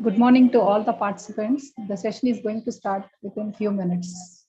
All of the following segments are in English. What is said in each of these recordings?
Good morning to all the participants. The session is going to start within few minutes.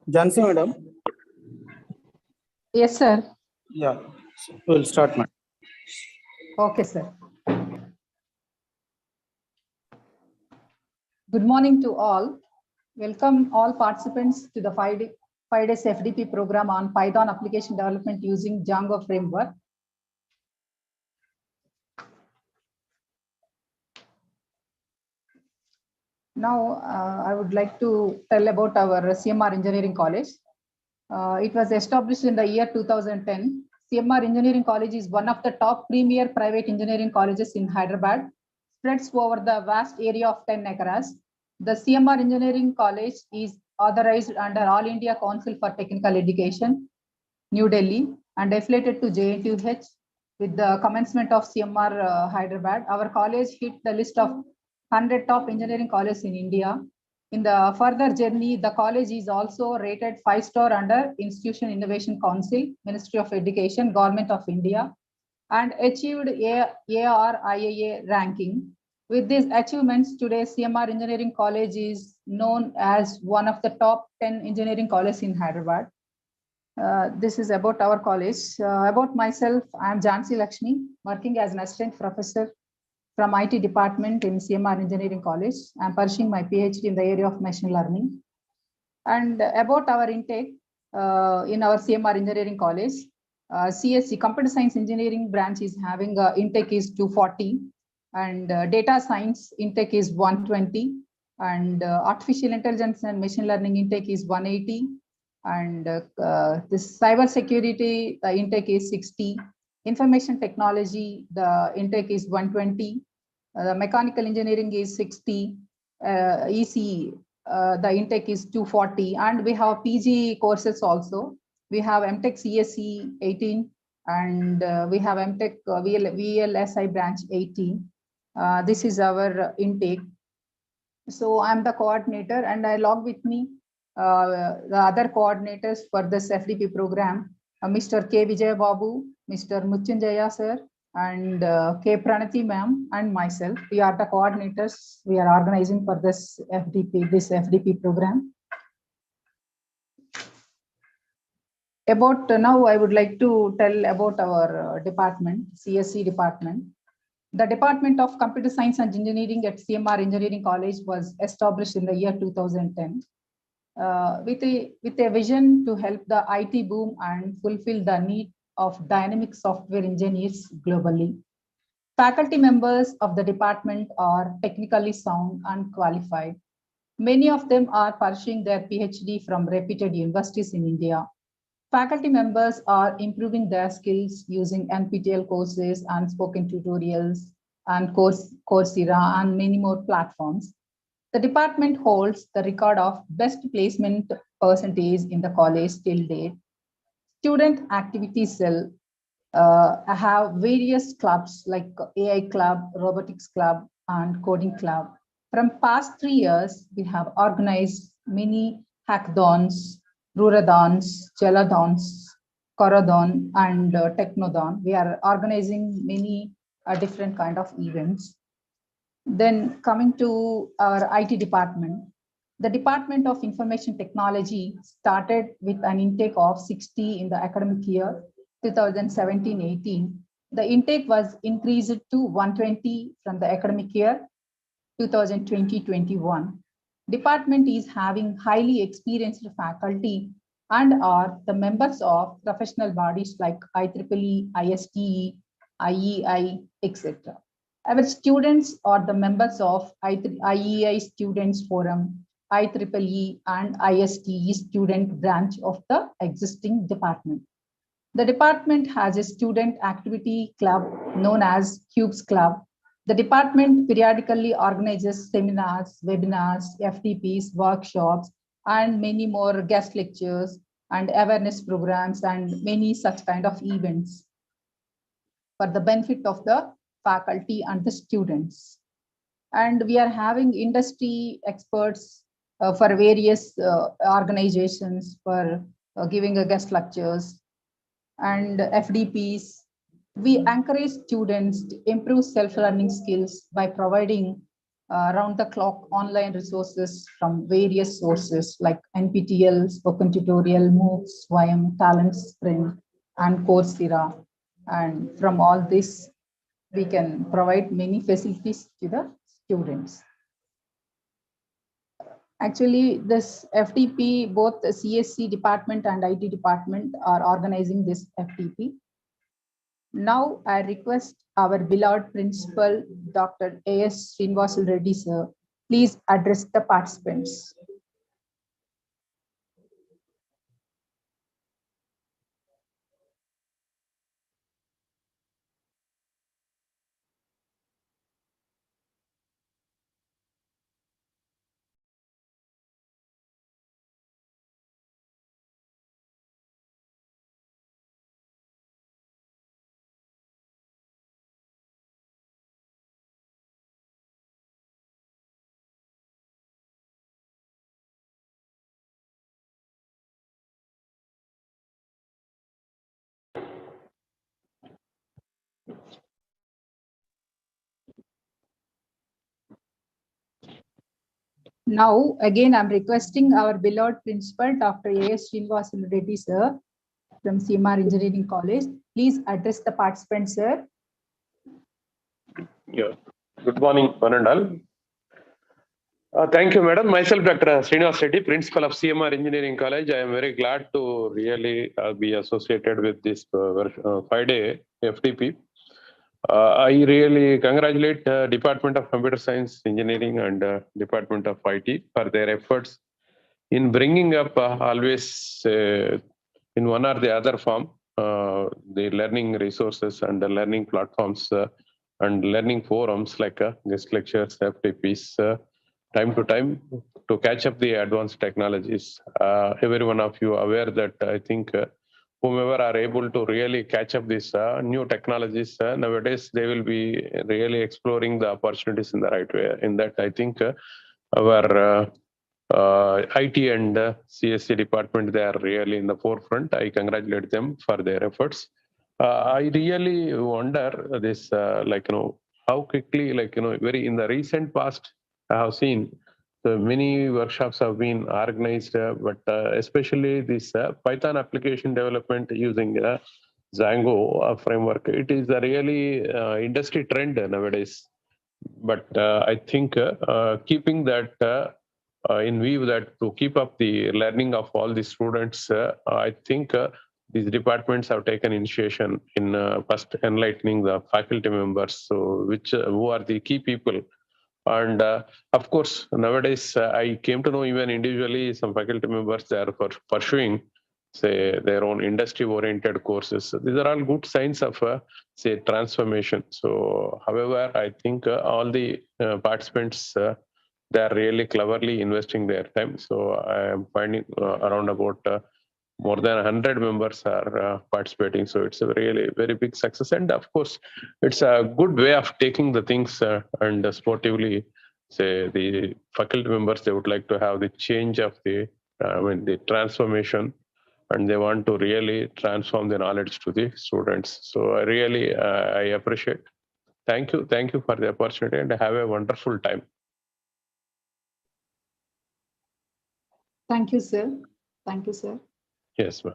Jansi madam. Yes, sir. Yeah, so we'll start, madam. Okay, sir. Good morning to all. Welcome all participants to the 5 days FDP program on Python application development using Django framework. Now, I would like to tell about our CMR Engineering College. It was established in the year 2010. CMR Engineering College is one of the top premier private engineering colleges in Hyderabad, spreads over the vast area of 10 acres. The CMR Engineering College is authorized under All India Council for Technical Education, New Delhi, and affiliated to JNTUH. With the commencement of CMR Hyderabad, our college hit the list of 100 top engineering colleges in India. In the further journey, the college is also rated 5-star under Institution Innovation Council, Ministry of Education, Government of India, and achieved ARIIA ranking. With these achievements, today CMR Engineering College is known as one of the top 10 engineering colleges in Hyderabad. This is about our college. About myself, I am Jansi Lakshmi, working as an assistant professor from IT department in CMR Engineering College. I am pursuing my PhD in the area of machine learning. And about our intake in our CMR Engineering College, CSE, Computer Science Engineering branch is having intake is 240, and data science intake is 120, and artificial intelligence and machine learning intake is 180, and this cyber security, the intake is 60, information technology, the intake is 120, mechanical engineering is 60, ECE, the intake is 240, and we have PG courses also. We have MTech CSE 18, and we have MTech VLSI branch 18. This is our intake. So I'm the coordinator, and I log with me the other coordinators for this FDP program, Mr. K. Vijay Babu, Mr. Mutyunjaya sir, and K. Pranati ma'am, and myself. We are the coordinators. We are organizing for this FDP program. About now, I would like to tell about our department, CSE department. The Department of Computer Science and Engineering at CMR Engineering College was established in the year 2010 with a vision to help the IT boom and fulfill the need of dynamic software engineers globally. Faculty members of the department are technically sound and qualified. Many of them are pursuing their PhD from reputed universities in India. Faculty members are improving their skills using NPTEL courses and spoken tutorials and Coursera and many more platforms. The department holds the record of best placement percentage in the college till date. Student activity cell have various clubs like AI club, robotics club, and coding club. From past 3 years, we have organized many hackathons, Ruradons, Geladons, Coradon, and Technodon. We are organizing many different kind of events. Then coming to our IT department, the Department of Information Technology started with an intake of 60 in the academic year 2017-18. The intake was increased to 120 from the academic year 2020-21. Department is having highly experienced faculty and are the members of professional bodies like IEEE, ISTE, IEI, etc. Our students are the members of IEI Students Forum, IEEE, and ISTE student branch of the existing department. The department has a student activity club known as CUBES Club. The department periodically organizes seminars, webinars, FDPs, workshops, and many more guest lectures and awareness programs and many such kind of events for the benefit of the faculty and the students. And we are having industry experts for various organizations for giving a guest lectures and FDPs. We encourage students to improve self-learning skills by providing round the clock online resources from various sources like NPTEL, Spoken Tutorial, MOOCs, Swayam, Talent Sprint, and Coursera. And from all this, we can provide many facilities to the students. Actually, this FDP, both the CSC department and IT department are organizing this FDP. Now I request our beloved principal, Dr. A.S. Srinivasan Reddy, sir, please address the participants. Now, again, I'm requesting our beloved principal, Dr. A.S. Srinivasan Reddy, sir, from CMR Engineering College. Please address the participants, sir. Yeah. Good morning, one and all. Thank you, madam. Myself, Dr. Srinivasan Reddy, principal of CMR Engineering College. I am very glad to really be associated with this 5-day FDP. I really congratulate Department of Computer Science Engineering and Department of IT for their efforts in bringing up always in one or the other form the learning resources and the learning platforms and learning forums like guest lectures, FTPs, time to time to catch up the advanced technologies. Every one of you aware that I think whomever are able to really catch up these new technologies nowadays, they will be really exploring the opportunities in the right way. In that, I think our IT and CSC department, they are really in the forefront. I congratulate them for their efforts. I really wonder this, how quickly, very in the recent past, I have seen so many workshops have been organized, but especially this Python application development using Django framework. It is a really industry trend nowadays. But I think keeping that in view that to keep up the learning of all the students, I think these departments have taken initiation in first enlightening the faculty members, so who are the key people. And of course, nowadays I came to know even individually some faculty members, they are pursuing say their own industry-oriented courses. These are all good signs of say transformation. So, however, I think all the participants they are really cleverly investing their time. So I am finding around about more than 100 members are participating. So it's a really very big success. And of course, it's a good way of taking the things and sportively say the faculty members, they would like to have the change of the, the transformation, and they want to really transform the knowledge to the students. So I really, I appreciate. Thank you for the opportunity, and have a wonderful time. Thank you, sir. Thank you, sir. Yes, ma'am.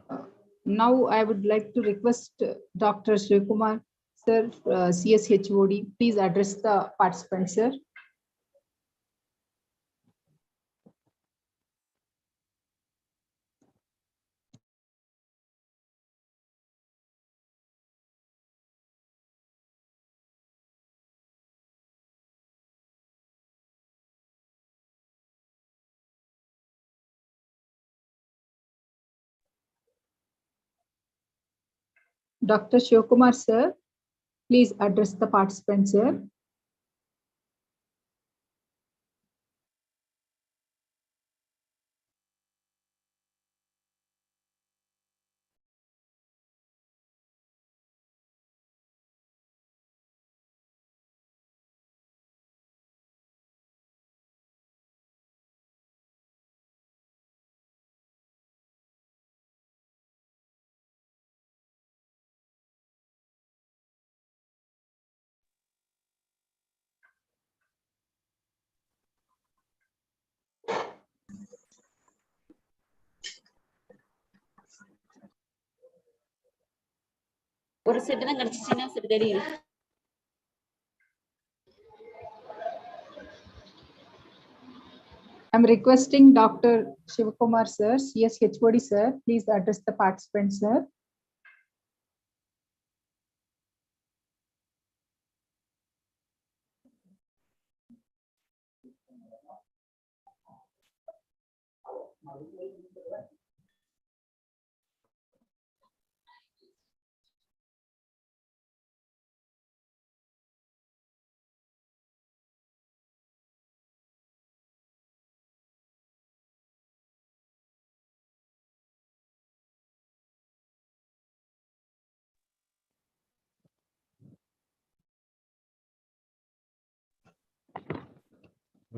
Now I would like to request Dr. Shivakumar, sir, CSHOD, please address the participants, sir. Dr. Shivakumar, sir, please address the participants, sir. ஒரு set தான் கிடைச்சிச்சுன்னா set தெரியுது. I'm requesting Dr. Shivakumar sir, CS HOD sir, please address the participants, sir.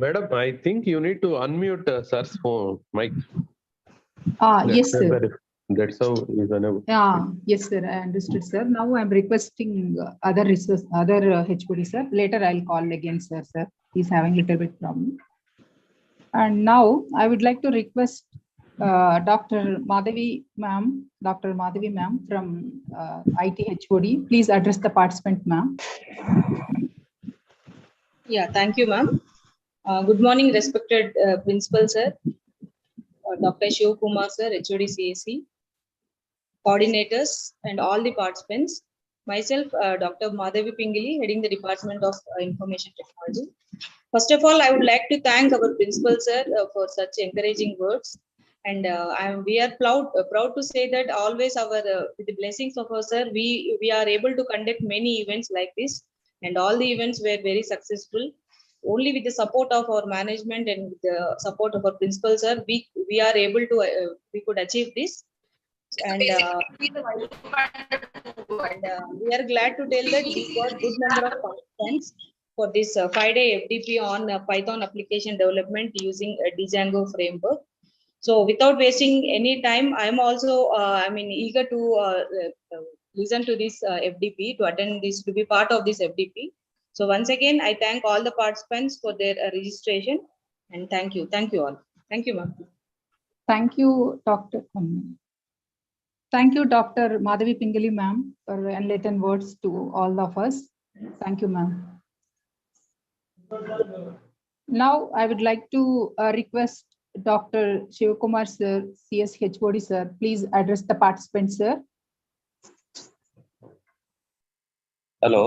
Madam, I think you need to unmute sir's phone mic. Yes, sir. That's how is unable. Yes, sir. I understood, sir. Now I'm requesting other resource, other HOD, sir. Later I'll call again, sir. Sir, he's having a little bit problem. And now I would like to request Dr. Madhavi ma'am from IT HOD. Please address the participant, ma'am. Yeah, thank you, ma'am. Good morning, respected principal sir, Dr. Shivakumar sir, HOD CAC, coordinators, and all the participants. Myself, Dr. Madhavi Pingili, heading the Department of Information Technology. First of all, I would like to thank our principal sir for such encouraging words. And we are proud to say that always with the blessings of our sir, we are able to conduct many events like this, and all the events were very successful. Only with the support of our management and with the support of our principal sir, we are able to we could achieve this. And we are glad to tell that we got good number of participants for this 5-day FDP on Python application development using a Django framework. So without wasting any time, I am also eager to listen to this FDP, to attend this, to be part of this FDP. So once again, I thank all the participants for their registration, and thank you all. Thank you, ma'am. Thank you, Dr. Thank you, Dr. Madhavi Pingili, ma'am, for enlightened words to all of us. Thank you, ma'am. Now, I would like to request Dr. Shivakumar sir, CS HOD sir, please address the participants, sir. Hello.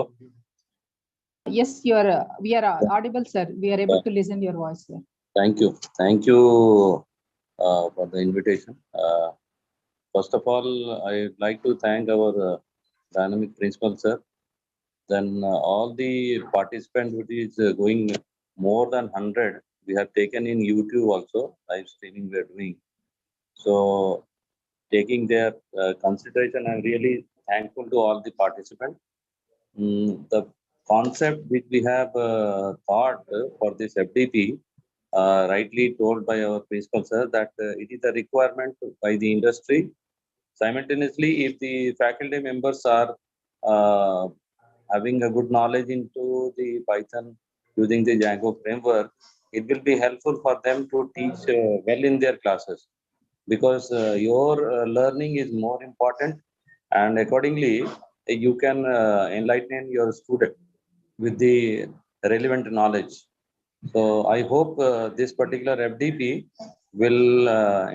Yes, we are audible, sir. We are able to listen your voice, sir. Thank you for the invitation. First of all, I'd like to thank our dynamic principal, sir. Then all the participants, which is going more than 100, we have taken in YouTube also, live streaming we are doing. So taking their consideration, I'm really thankful to all the participants. The concept which we have thought for this FDP, rightly told by our principal sir, that it is a requirement by the industry. Simultaneously, if the faculty members are having a good knowledge into the Python using the Django framework, it will be helpful for them to teach well in their classes, because your learning is more important, and accordingly you can enlighten your student with the relevant knowledge. So I hope this particular FDP will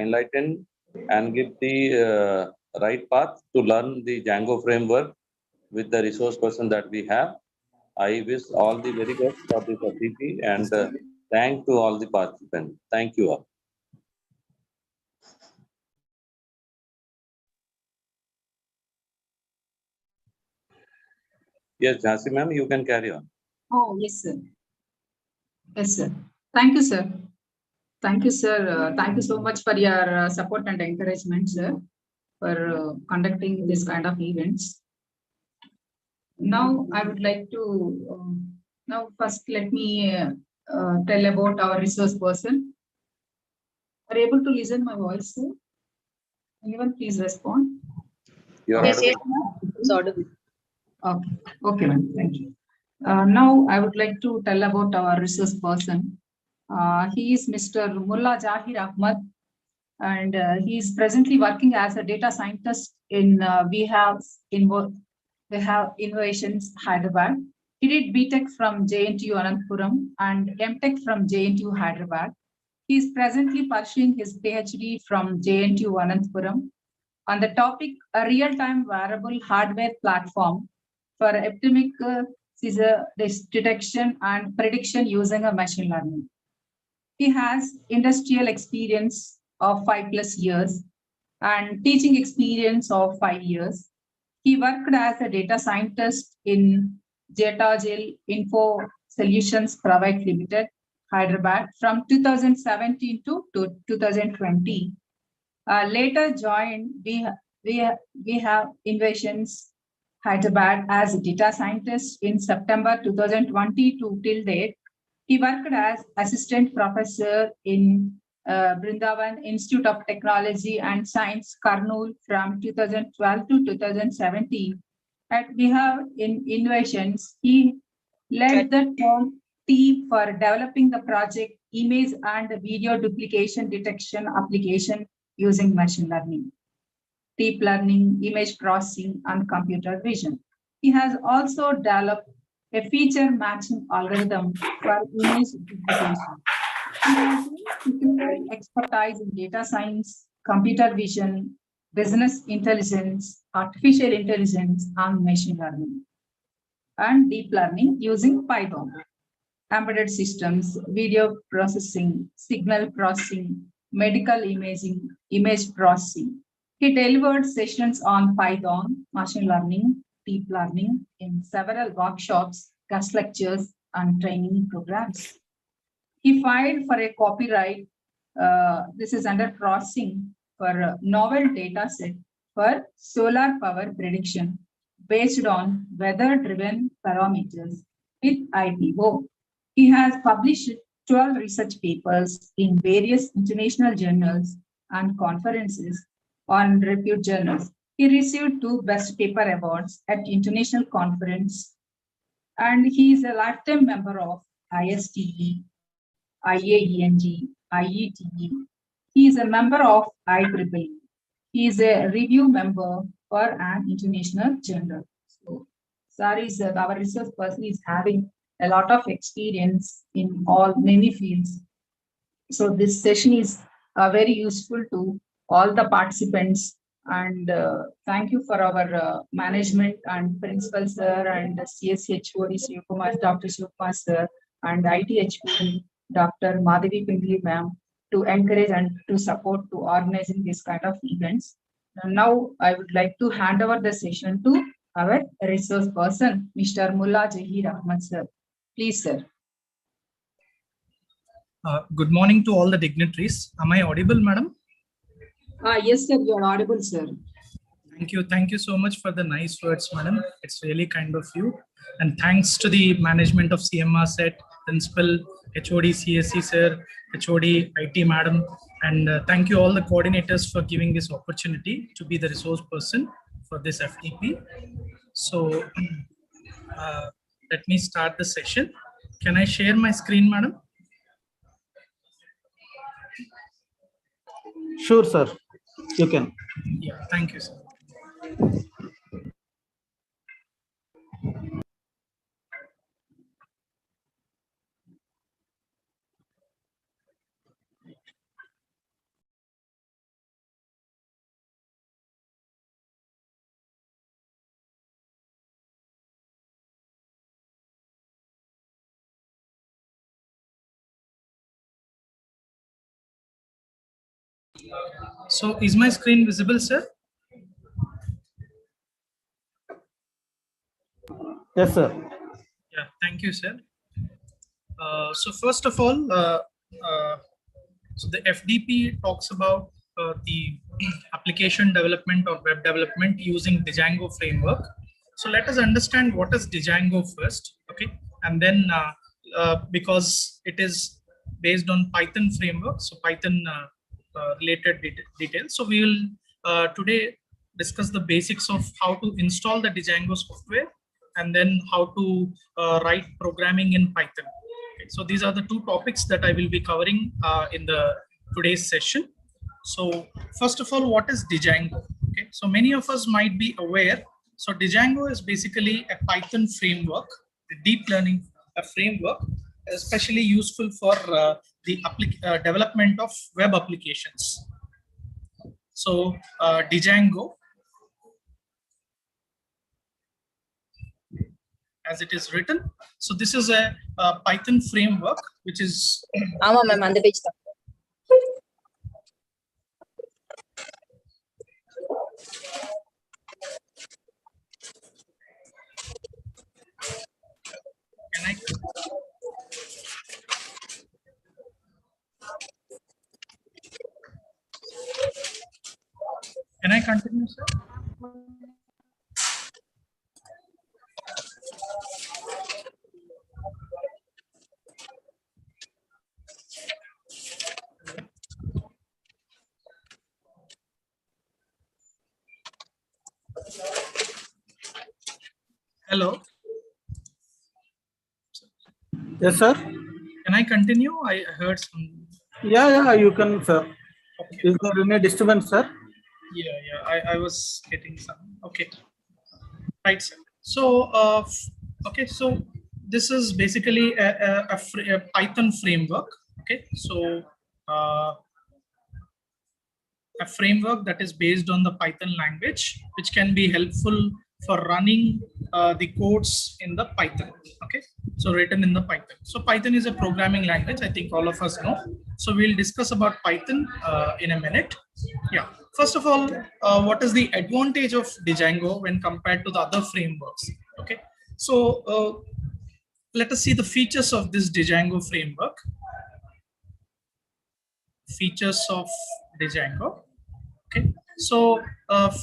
enlighten and give the right path to learn the Django framework with the resource person that we have. I wish all the very best for this FDP, and thank to all the participants. Thank you all. Yes, Jhansi ma'am, you can carry on. Oh, yes, sir. Yes, sir. Thank you, sir. Thank you, sir. Thank you so much for your support and encouragement, sir, for conducting this kind of events. Now, I would like to, now first let me tell about our resource person. Are you able to listen my voice, sir? Anyone please respond? Yes, ma'am. It's audible. Okay, okay, ma'am. Thank you. Now, I would like to tell about our resource person. He is Mr. Mullah Jahir Ahmad, and he is presently working as a data scientist in they have Innovations Hyderabad. He did BTech from JNTU Ananthapuram and MTech from JNTU Hyderabad. He is presently pursuing his PhD from JNTU Ananthapuram on the topic a real-time wearable hardware platform for epidemic seizure detection and prediction using a machine learning. He has industrial experience of 5+ years and teaching experience of 5 years. He worked as a data scientist in Jetagil Info Solutions Private Limited, Hyderabad from 2017 to 2020. Later joined, we have Innovations Hyderabad as a data scientist in September 2022 till date. He worked as assistant professor in Brindavan Institute of Technology and Science, Kurnool from 2012 to 2017. And we have in Innovations, he led the team for developing the project image and video duplication detection application using machine learning, deep learning, image processing, and computer vision. He has also developed a feature matching algorithm for image duplication. He has particular expertise in data science, computer vision, business intelligence, artificial intelligence, and machine learning, and deep learning using Python, embedded systems, video processing, signal processing, medical imaging, image processing. He delivered sessions on Python, machine learning, deep learning in several workshops, guest lectures, and training programs. He filed for a copyright, this is under processing, for a novel data set for solar power prediction based on weather-driven parameters with ITO. He has published 12 research papers in various international journals and conferences on reputed journals. He received 2 Best Paper Awards at international conference, and he is a lifetime member of ISTE, IAENG, IETE. He is a member of IEEE. He is a review member for an international journal. So, our research person is having a lot of experience in many fields. So this session is very useful to all the participants, and thank you for our management and principal sir and CSC HOD Shivakumar, Dr. Shivakumar sir, and IT HOD Dr. Madhavi Pindli ma'am to encourage and to support to organizing this kind of events. And now I would like to hand over the session to our resource person, Mr. Mullah Jahir Ahmad sir. Please, sir. Good morning to all the dignitaries. Am I audible, madam? Yes, sir, you are audible, sir. Thank you. Thank you so much for the nice words, madam. It's really kind of you. And thanks to the management of CMREC, principal, HOD, CSC, sir, HOD, IT, madam. And thank you all the coordinators for giving this opportunity to be the resource person for this FDP. So let me start the session. Can I share my screen, madam? Sure, sir. You can. Yeah, thank you, sir. So is my screen visible, sir? Yes, sir. Yeah, thank you, sir. So first of all, so the FDP talks about the application development or web development using Django framework. So let us understand what is Django first, okay? And then because it is based on Python framework, so Python related details. So we will today discuss the basics of how to install the Django software and then how to write programming in Python. Okay, so these are the 2 topics that I will be covering in the today's session. So first of all, what is Django? Okay, so many of us might be aware. So Django is basically a Python framework, a deep learning framework, especially useful for the development of web applications. So Django, as it is written, so this is a Python framework which is ஆமா ma'am அந்த page தான். Can I continue, sir? Hello. Yes, sir. Can I continue? I heard some. Yeah, you can, sir. Okay. Is there any disturbance, sir? I was getting some. Okay. Right, sir. So, okay, so this is basically a Python framework. Okay, so a framework that is based on the Python language, which can be helpful for running the codes in the Python. Okay, so written in the Python. So Python is a programming language, I think all of us know. So we'll discuss about Python in a minute. Yeah, first of all, what is the advantage of Django when compared to the other frameworks? Okay, so let us see the features of this Django framework. Features of Django. Okay, so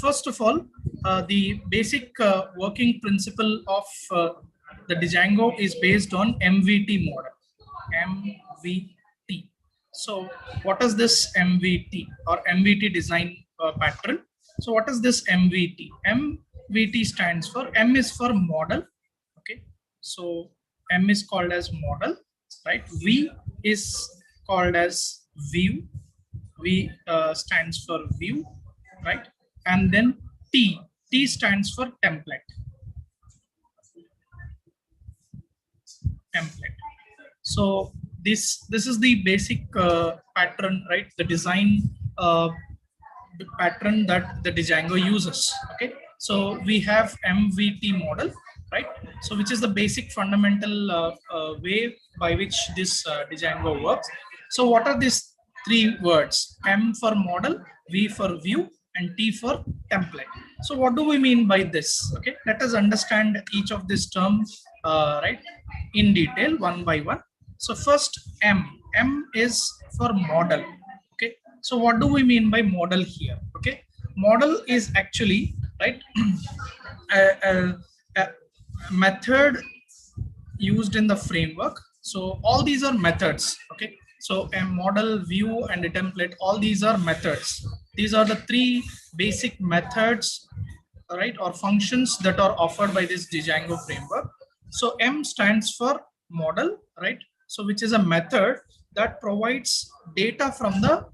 first of all, the basic working principle of the Django is based on MVT model. MVT. So what is this MVT or MVT design pattern? So what is this MVT? MVT stands for, M is for model. Okay, so M is called as model, right? V is called as view. V stands for view, right? And then T stands for template. So this is the basic pattern, right? The design the pattern that the Django uses. Okay, so we have MVT model, right? So which is the basic fundamental way by which this Django works. So what are these three words? M for model, V for view, and T for template. So what do we mean by this? Okay, let us understand each of these terms right in detail one by one. So first, M is for model. Okay, so what do we mean by model here? Okay, model is actually, right, a method used in the framework. So all these are methods. Okay, so a model, view, and a template, all these are methods. These are the three basic methods, right, or functions that are offered by this Django framework. So M stands for model, right? So which is a method that provides data from the,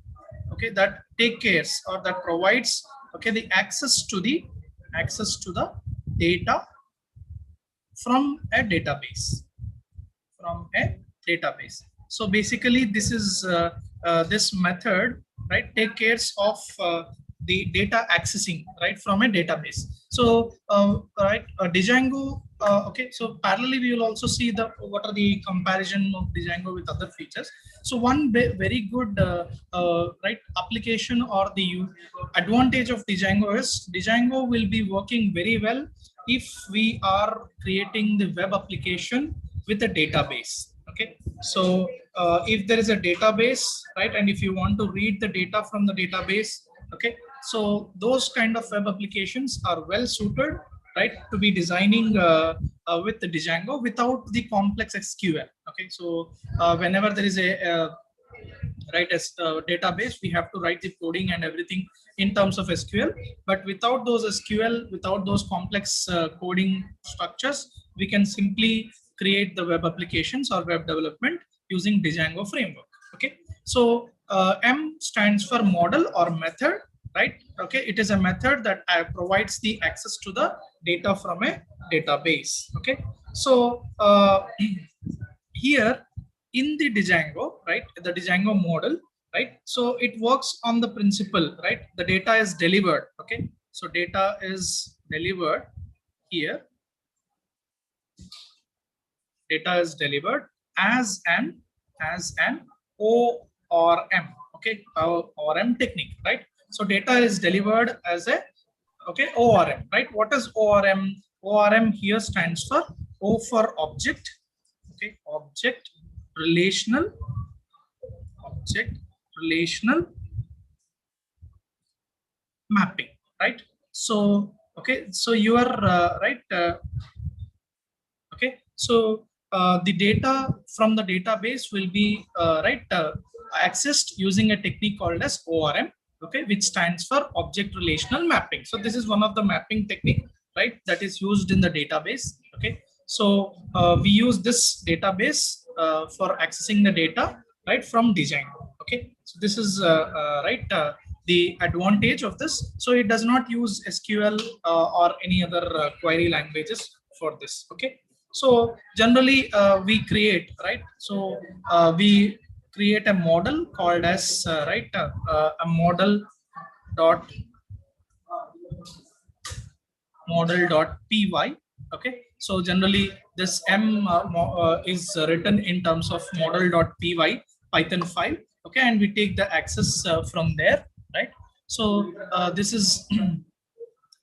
okay, that take cares or that provides, okay, the access to the data from a database. So basically this is this method, right, take cares of the data accessing, right, from a database. So right, Django, okay, so parallelly we will also see what are the comparison of Django with other features. So one very good right application or the advantage of Django is Django will be working very well if we are creating the web application with a database. Okay, so if there is a database, right, and if you want to read the data from the database, okay, so those kind of web applications are well suited, right, to be designing with the Django without the complex SQL. Okay, so whenever there is a right as database, we have to write the coding and everything in terms of SQL, but without those SQL, without those complex coding structures, we can simply create the web applications or web development using Django framework. Okay, so M stands for model or method, right? Okay, it is a method that provides the access to the data from a database. Okay, so here in the Django, right, the Django model, right? So it works on the principle, right? The data is delivered. Okay, so data is delivered here. Data is delivered as an ORM. Okay, ORM technique, right? So data is delivered as a ORM, right? What is ORM? ORM here stands for O for object. Okay, object relational mapping, right? So so you are right. Okay, so the data from the database will be accessed using a technique called as ORM, okay, which stands for object relational mapping. So this is one of the mapping technique, right, that is used in the database. Okay, so we use this database for accessing the data, right, from Django. Okay, so this is the advantage of this. So it does not use SQL or any other query languages for this. Okay, so generally we create, right? So we create a model called as a model.py. Okay, so generally this M is written in terms of model.py Python file. Okay, and we take the access from there, right? So this is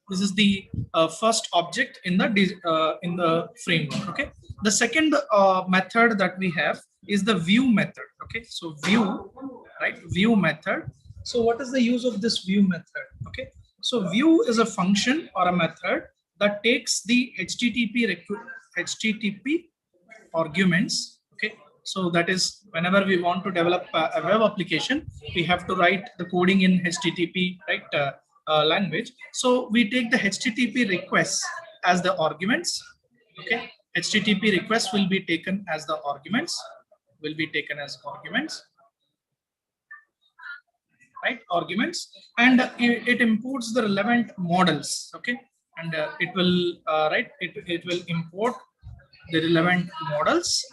this is the first object in the framework. Okay, the second method that we have is the view method. Okay, so view method. So what is the use of this view method? Okay, so view is a function or a method that takes the HTTP arguments. Okay, so that is whenever we want to develop a web application, we have to write the coding in HTTP, right? Language. So we take the HTTP requests as the arguments. Okay, HTTP requests will be taken as the arguments. Right, arguments, and it imports the relevant models. Okay, and it will it will import the relevant models.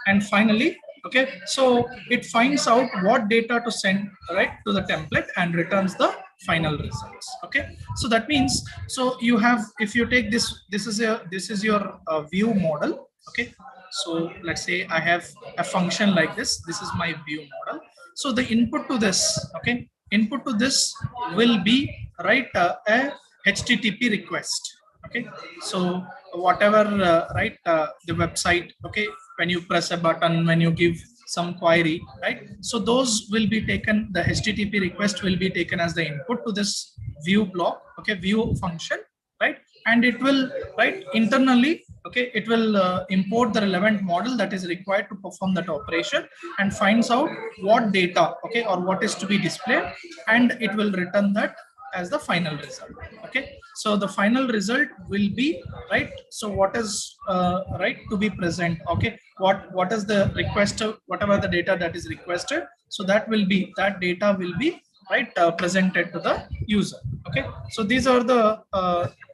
And finally, okay, so it finds out what data to send, right, to the template and returns the final results. Okay, so that means, so you have, if you take this is your view model. Okay, so let's say I have a function like this. This is my view model. So the input to this, okay, input to this will be, right, a HTTP request. Okay, so whatever the website, okay, when you press a button, when you give some query, right, so those will be taken, the HTTP request will be taken as the input to this view block, okay, view function, right, and it will, right, internally, okay, it will import the relevant model that is required to perform that operation and finds out what data, okay, or what is to be displayed, and it will return that as the final result. Okay, so the final result will be, right, so what is right to be present. Okay, what is the request, whatever the data that is requested, so that will be, that data will be, right, presented to the user. Okay, so these are the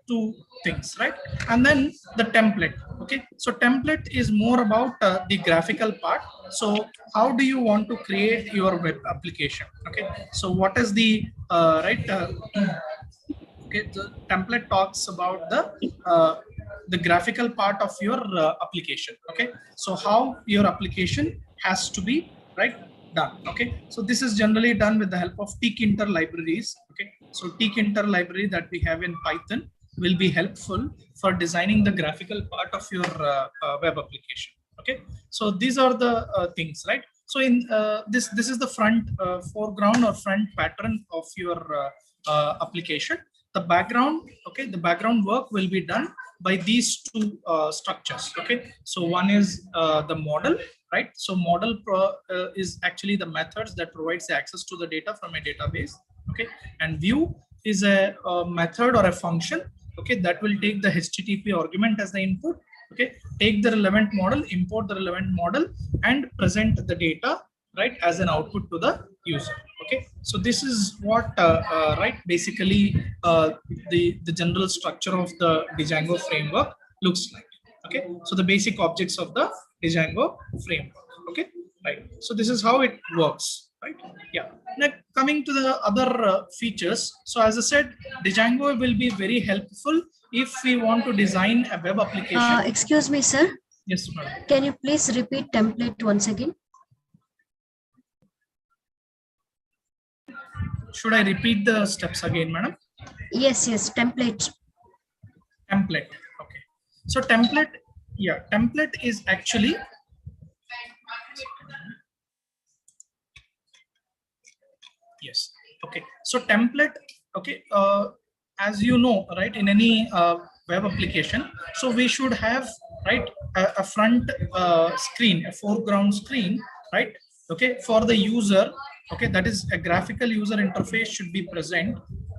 two things, right? And then the template. Okay, so template is more about the graphical part. So how do you want to create your web application? Okay, so what is the okay, the template talks about the graphical part of your application. Okay, so how your application has to be, right, done. Okay, so this is generally done with the help of tkinter libraries. Okay, so tkinter library that we have in Python will be helpful for designing the graphical part of your web application. Okay, so these are the things, right? So in this is the front foreground or front pattern of your application. The background, okay, the background work will be done by these two structures. Okay, so one is the model, right? So model is actually the methods that provides access to the data from a database. Okay, and view is a method or a function, okay, that will take the HTTP argument as the input Okay, take the relevant model, import the relevant model, and present the data, right, as an output to the user. Okay, so this is what right, basically the general structure of the Django framework looks like. Okay, so the basic objects of the Django framework. Okay, right, so this is how it works, right? Yeah. Now coming to the other features, so as I said, Django will be very helpful if we want to design a web application. Excuse me, sir. Yes, madam. Can you please repeat template once again? Should I repeat the steps again, madam? Yes, template. Template. Okay. So template, yeah, template is actually yes. Okay. So template, okay, as you know, right, in any web application, so we should have, right, a front screen, a foreground screen, right, okay, for the user. Okay, that is a graphical user interface should be present,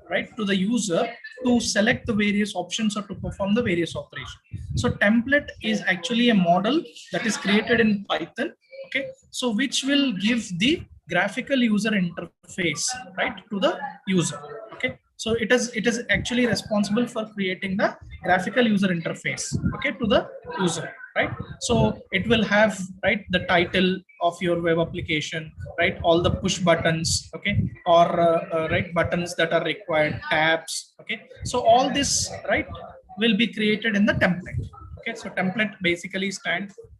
right, to the user to select the various options or to perform the various operations. So template is actually a model that is created in Python. Okay, so which will give the graphical user interface, right, to the user. Okay, so it is actually responsible for creating the graphical user interface, okay, to the user, right? So it will have, right, the title of your web application, right, all the push buttons, okay, or right, buttons that are required, tabs. Okay, so all this, right, will be created in the template. Okay, so template basically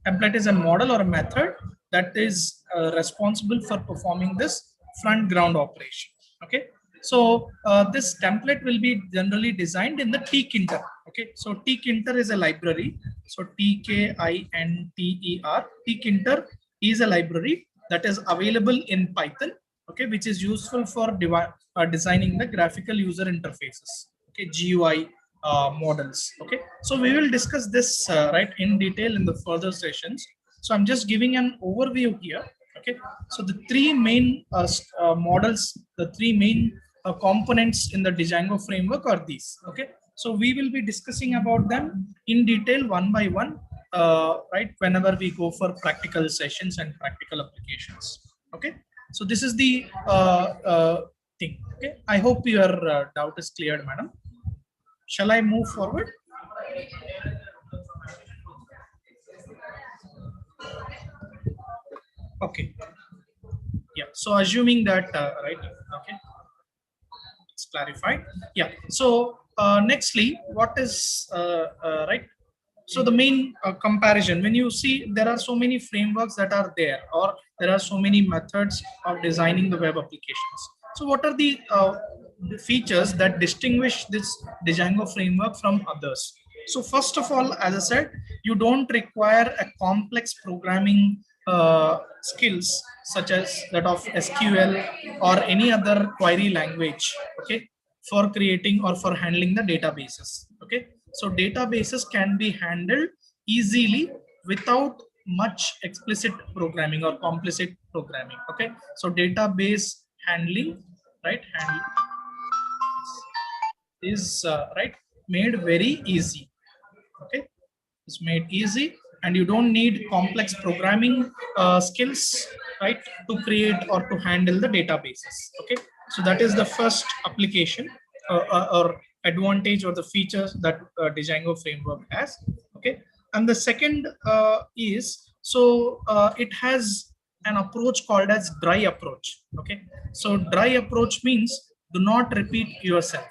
template is a model or a method that is responsible for performing this front ground operation. Okay, so this template will be generally designed in the tkinter. Okay, so tkinter is a library. So tkinter, tkinter is a library that is available in Python. Okay, which is useful for designing the graphical user interfaces. Okay, GUI models. Okay, so we will discuss this right, in detail in the further sessions. So I'm just giving an overview here. Okay, so the three main models, the three main components in the Django framework are these. Okay, so we will be discussing about them in detail one by one, right, whenever we go for practical sessions and practical applications. Okay, so this is the thing. Okay, I hope your doubt is cleared, madam. Shall I move forward? Okay. Yeah. So assuming that, right. Okay. It's clarified. Yeah. So nextly, what is right? So the main comparison, when you see there are so many frameworks that are there, or there are so many methods of designing the web applications. So what are the features that distinguish this Django framework from others? So first of all, as I said, you don't require a complex programming skills such as that of SQL or any other query language, okay, for creating or for handling the databases. Okay, so databases can be handled easily without much explicit programming or complicit programming. Okay, so database handling, right, is right, made very easy. Okay, it's made easy, and you don't need complex programming skills, right, to create or to handle the databases. Okay, so that is the first application or advantage or the features that Django framework has. Okay, and the second is, so it has an approach called as dry approach. Okay, so dry approach means do not repeat yourself.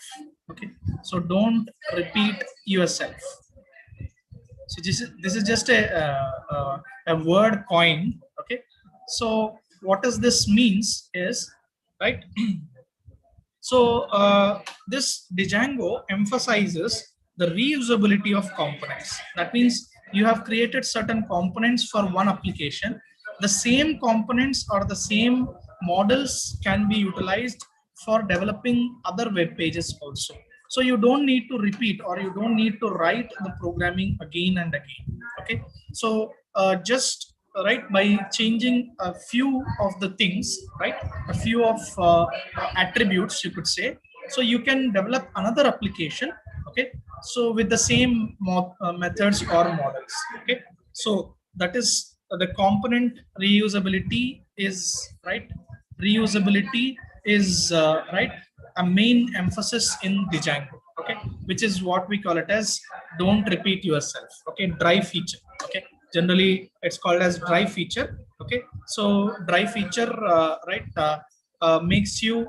Okay, so don't repeat yourself. So this is just a word coin. Okay, so what does this means is, right, so this Django emphasizes the reusability of components. That means you have created certain components for one application. The same components or the same models can be utilized for developing other web pages also. So you don't need to repeat, or you don't need to write the programming again and again. Okay, so just right, by changing a few of the things, right, a few of attributes, you could say, so you can develop another application, okay, So with the same methods or models. Okay, so that is the component reusability is right. Reusability is right a main emphasis in Django. Okay, which is what we call it as don't repeat yourself. Okay, dry feature. Okay, generally it's called as dry feature. Okay, so dry feature makes you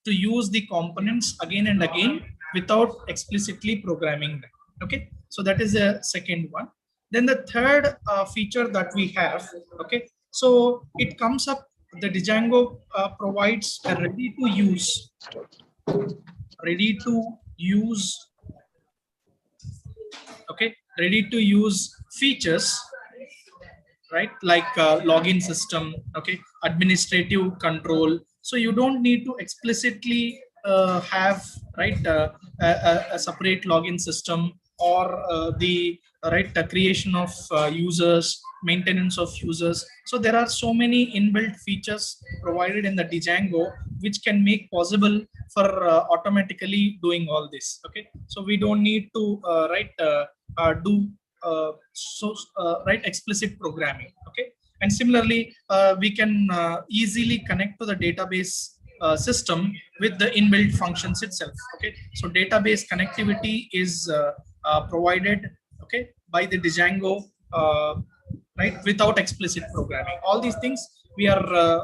to use the components again and again without explicitly programming them. Okay, so that is the second one. Then the third feature that we have, okay, so it comes up, the Django provides a ready to use, okay, ready to use features, right, like login system, okay, administrative control. So you don't need to explicitly have right a separate login system or the creation of users, maintenance of users. So there are so many inbuilt features provided in the Django which can make possible for automatically doing all this. Okay, so we don't need to do explicit programming. Okay, and similarly we can easily connect to the database system with the inbuilt functions itself. Okay, so database connectivity is provided, okay, by the Django, right, without explicit programming. All these things we are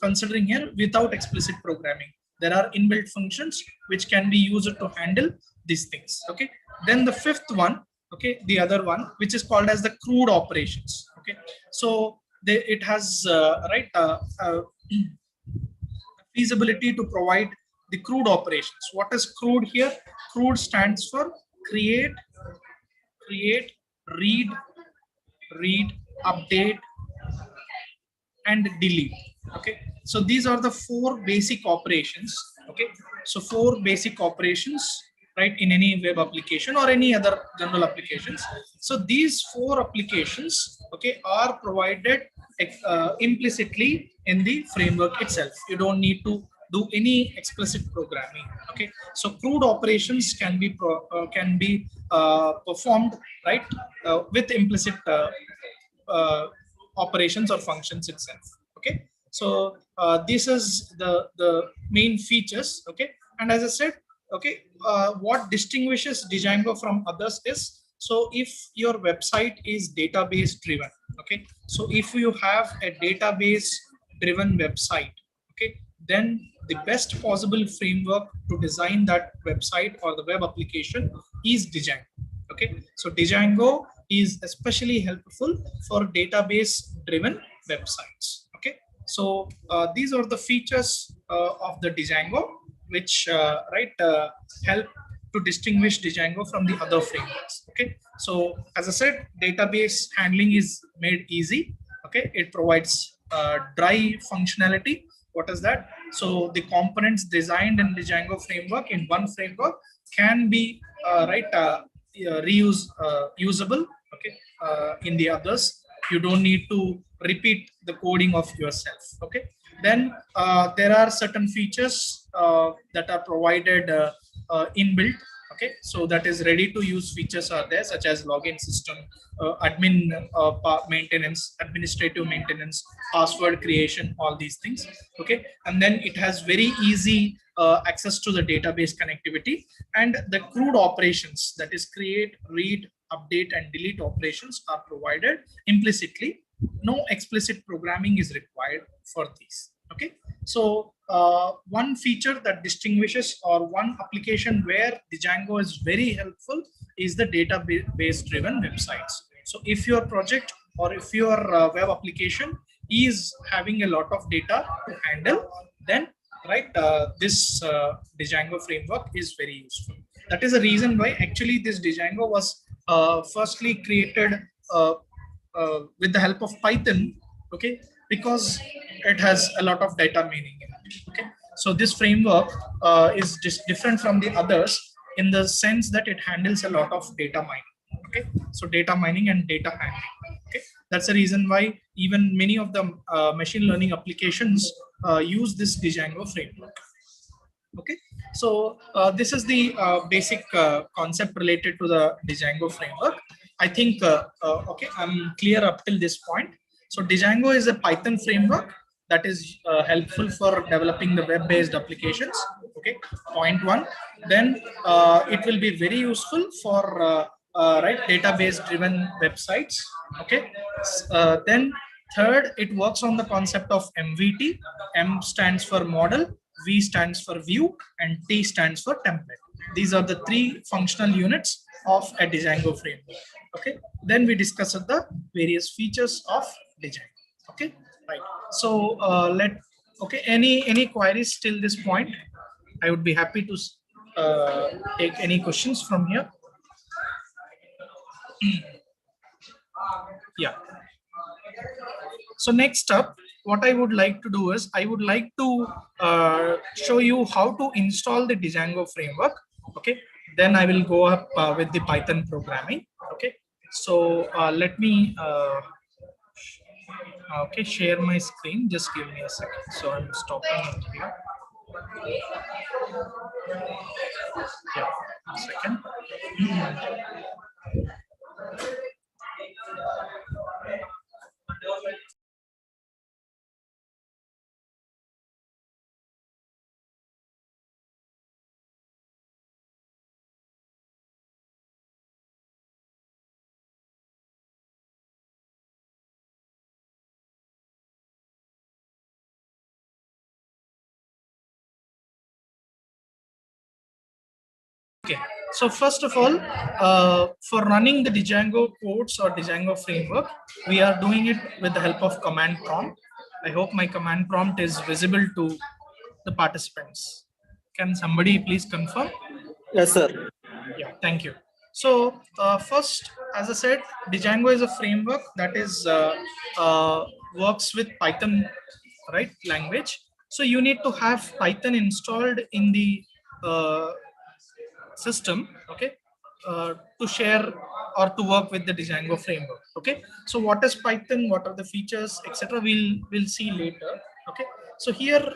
considering here without explicit programming. There are inbuilt functions which can be used to handle these things. Okay, then the fifth one, okay, the other one which is called as the CRUD operations. Okay, so it has feasibility to provide the CRUD operations. What is CRUD here? CRUD stands for create, read, update, and delete. Okay, so these are the four basic operations. Okay, so four basic operations, right, in any web application or any other general applications. So these four applications, okay, are provided implicitly in the framework itself. You don't need to do any explicit programming. Okay, so CRUD operations can be performed, right, with implicit operations or functions itself. Okay, so this is the main features. Okay, and as I said, okay, what distinguishes Django from others is, so if your website is database driven, okay, so if you have a database driven website, okay, then the best possible framework to design that website or the web application is Django. Okay, so Django is especially helpful for database driven websites. Okay, so these are the features of the Django which help to distinguish Django from the other frameworks. Okay, so as I said, database handling is made easy. Okay, it provides dry functionality. What is that? So the components designed in the Django framework in one framework can be usable. Okay, in the others you don't need to repeat the coding of yourself. Okay, then there are certain features that are provided inbuilt. Okay, so that is ready to use features are there, such as login system, admin maintenance, administrative maintenance, password creation, all these things. Okay, and then it has very easy access to the database connectivity, and the CRUD operations, that is create, read, update, and delete operations are provided implicitly. No explicit programming is required for these. Okay, so one feature that distinguishes, or one application where Django is very helpful, is the database driven websites. So if your project or if your web application is having a lot of data to handle, then this Django framework is very useful. That is the reason why actually this Django was firstly created with the help of Python. Okay, because it has a lot of data meaning in it. Okay, so this framework is just different from the others in the sense that it handles a lot of data mining. Okay, so data mining and data handling. Okay, that's the reason why even many of the machine learning applications use this Django framework. Okay, So this is the basic concept related to the Django framework. I think, okay, I'm clear up till this point. So Django is a Python framework that is helpful for developing the web-based applications. Okay, point one. Then it will be very useful for right, database-driven websites. Okay. Then third, it works on the concept of MVT. M stands for model, V stands for view, and T stands for template. These are the three functional units of a Django framework. Okay. Then we discuss the various features of Django. Okay. Right. So okay. Any queries till this point? I would be happy to take any questions from here. Yeah. So next up, what I would like to do is I would like to show you how to install the Django framework. Okay. Then I will go up with the Python programming. Okay. So let me okay, share my screen. Just give me a second. So I'm stopping it here. Yeah, a second. Okay, so first of all, for running the Django codes or Django framework, we are doing it with the help of command prompt. I hope my command prompt is visible to the participants. Can somebody please confirm? Yes, sir. Yeah, thank you. So first, as I said, Django is a framework that is works with Python, right, language. So you need to have Python installed in the system, okay, to share or to work with the Django framework. Okay, so what is Python, what are the features, etc., we'll see later. Okay, so here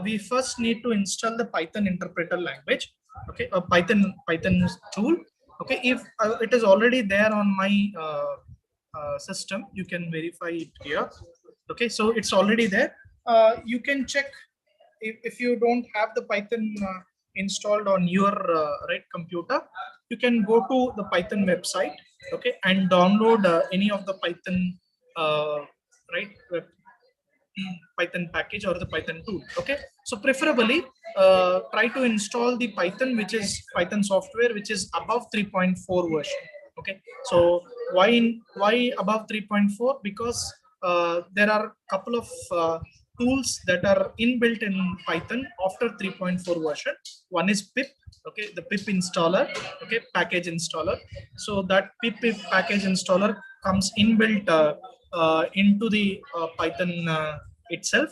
we first need to install the Python interpreter language. Okay, a Python tool. Okay, if it is already there on my system, you can verify it here. Okay, so it's already there. You can check if you don't have the Python installed on your right computer, you can go to the Python website, okay, and download any of the Python right Python package or the Python tool. Okay, so preferably try to install the Python, which is Python software which is above 3.4 version. Okay, so why above 3.4? Because there are a couple of tools that are inbuilt in Python after 3.4 version. One is pip, okay, the pip installer, okay, package installer. So that pip package installer comes inbuilt into the Python itself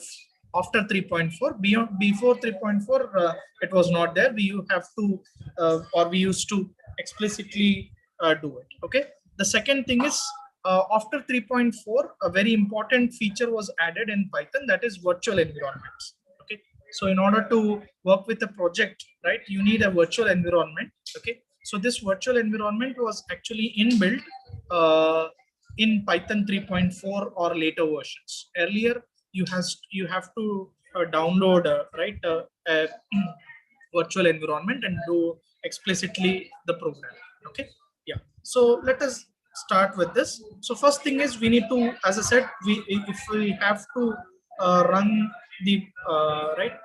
after 3.4. Before 3.4 it was not there. We have to or we used to explicitly do it. Okay, the second thing is after 3.4 a very important feature was added in Python, that is virtual environments. Okay, so in order to work with a project, right, you need a virtual environment. Okay, so this virtual environment was actually inbuilt in Python 3.4 or later versions. Earlier you have to download right a virtual environment and do explicitly the program. Okay, yeah, so let us start with this. So first thing is we need to, as I said, if we have to run the right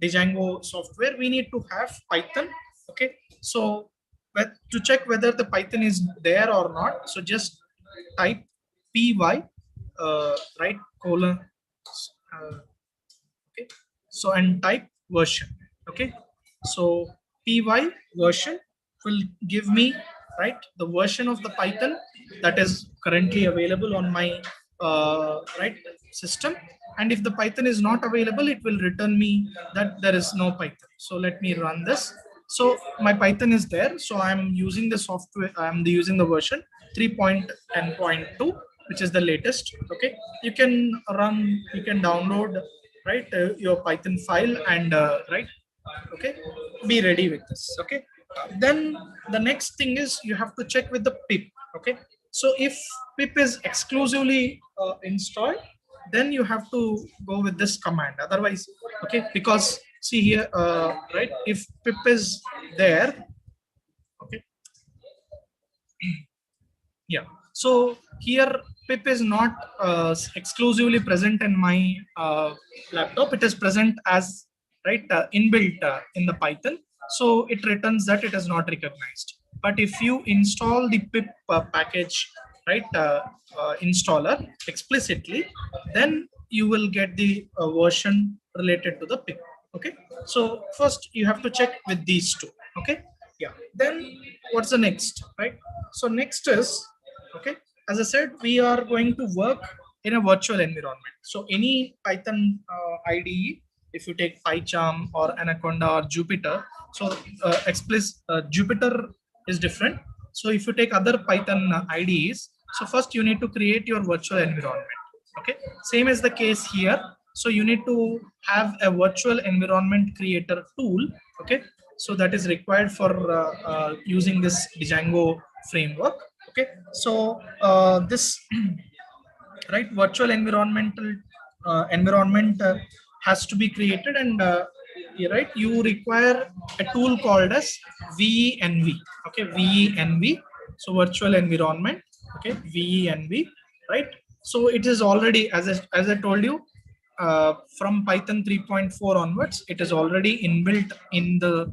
Django software, we need to have Python. Okay, so but to check whether the Python is there or not, so just type py right colon okay, so and type version. Okay, so py version will give me right the version of the Python that is currently available on my right system, and if the Python is not available, it will return me that there is no Python. So let me run this. So my Python is there, so I'm using the software, I'm using the version 3.10.2, which is the latest. Okay, you can download right your Python file and right Okay, be ready with this. Okay, then the next thing is you have to check with the pip. Okay, so if pip is exclusively installed, then you have to go with this command. Otherwise, okay, because see here, right, if pip is there, okay, yeah, so here pip is not exclusively present in my laptop. It is present as right inbuilt in the Python, so it returns that it is not recognized. But if you install the pip package, right, installer explicitly, then you will get the version related to the pip. Okay, so first you have to check with these two. Okay, yeah, then what's the next, right? So next is, okay, as I said, we are going to work in a virtual environment. So any Python IDE, if you take PyCharm or Anaconda or Jupyter, so Jupyter is different. So if you take other Python IDEs, so first you need to create your virtual environment. Okay, same is the case here. So you need to have a virtual environment creator tool. Okay, so that is required for using this Django framework. Okay, so this right virtual environmental environment has to be created, and right, you require a tool called as venv. Okay, venv, so virtual environment. Okay, venv, right? So it is already, as I told you, from Python 3.4 onwards, it is already inbuilt in the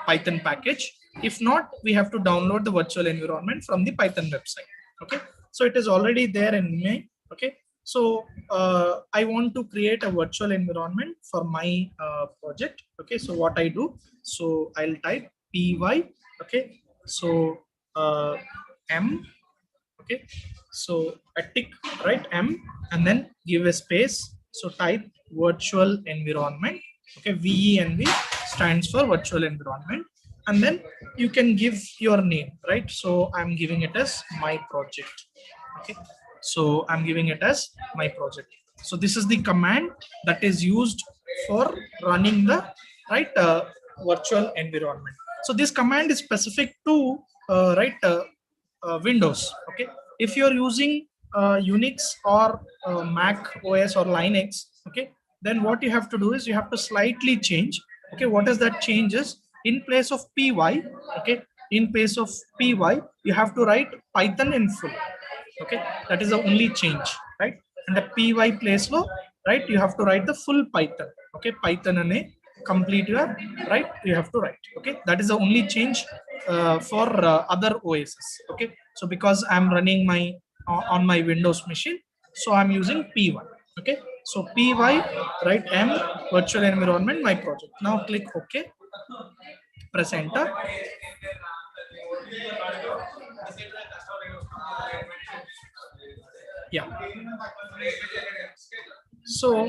Python package. If not, we have to download the virtual environment from the Python website. Okay, so it is already there in me. Okay, so I want to create a virtual environment for my project. Okay, so what I do, so I'll type py. Okay, so m. Okay, so a tick, right, m, and then give a space. So type virtual environment. Okay, venv stands for virtual environment, and then you can give your name, right? So I'm giving it as my project. Okay, so I'm giving it as my project. So this is the command that is used for running the right virtual environment. So this command is specific to right Windows. Okay, if you're using Unix or Mac OS or Linux, okay, then what you have to do is you have to slightly change. Okay, what is that change is, in place of py, okay, in place of py, you have to write Python in full. Okay, that is the only change, right? And the py place lo, right, you have to write the full Python. Okay, Python and a complete your, right, you have to write. Okay, that is the only change for other OSs. Okay, so because I'm running my on my Windows machine, so I'm using py. Okay, so py, right, m virtual environment my project. Now click OK, press enter. Yeah, so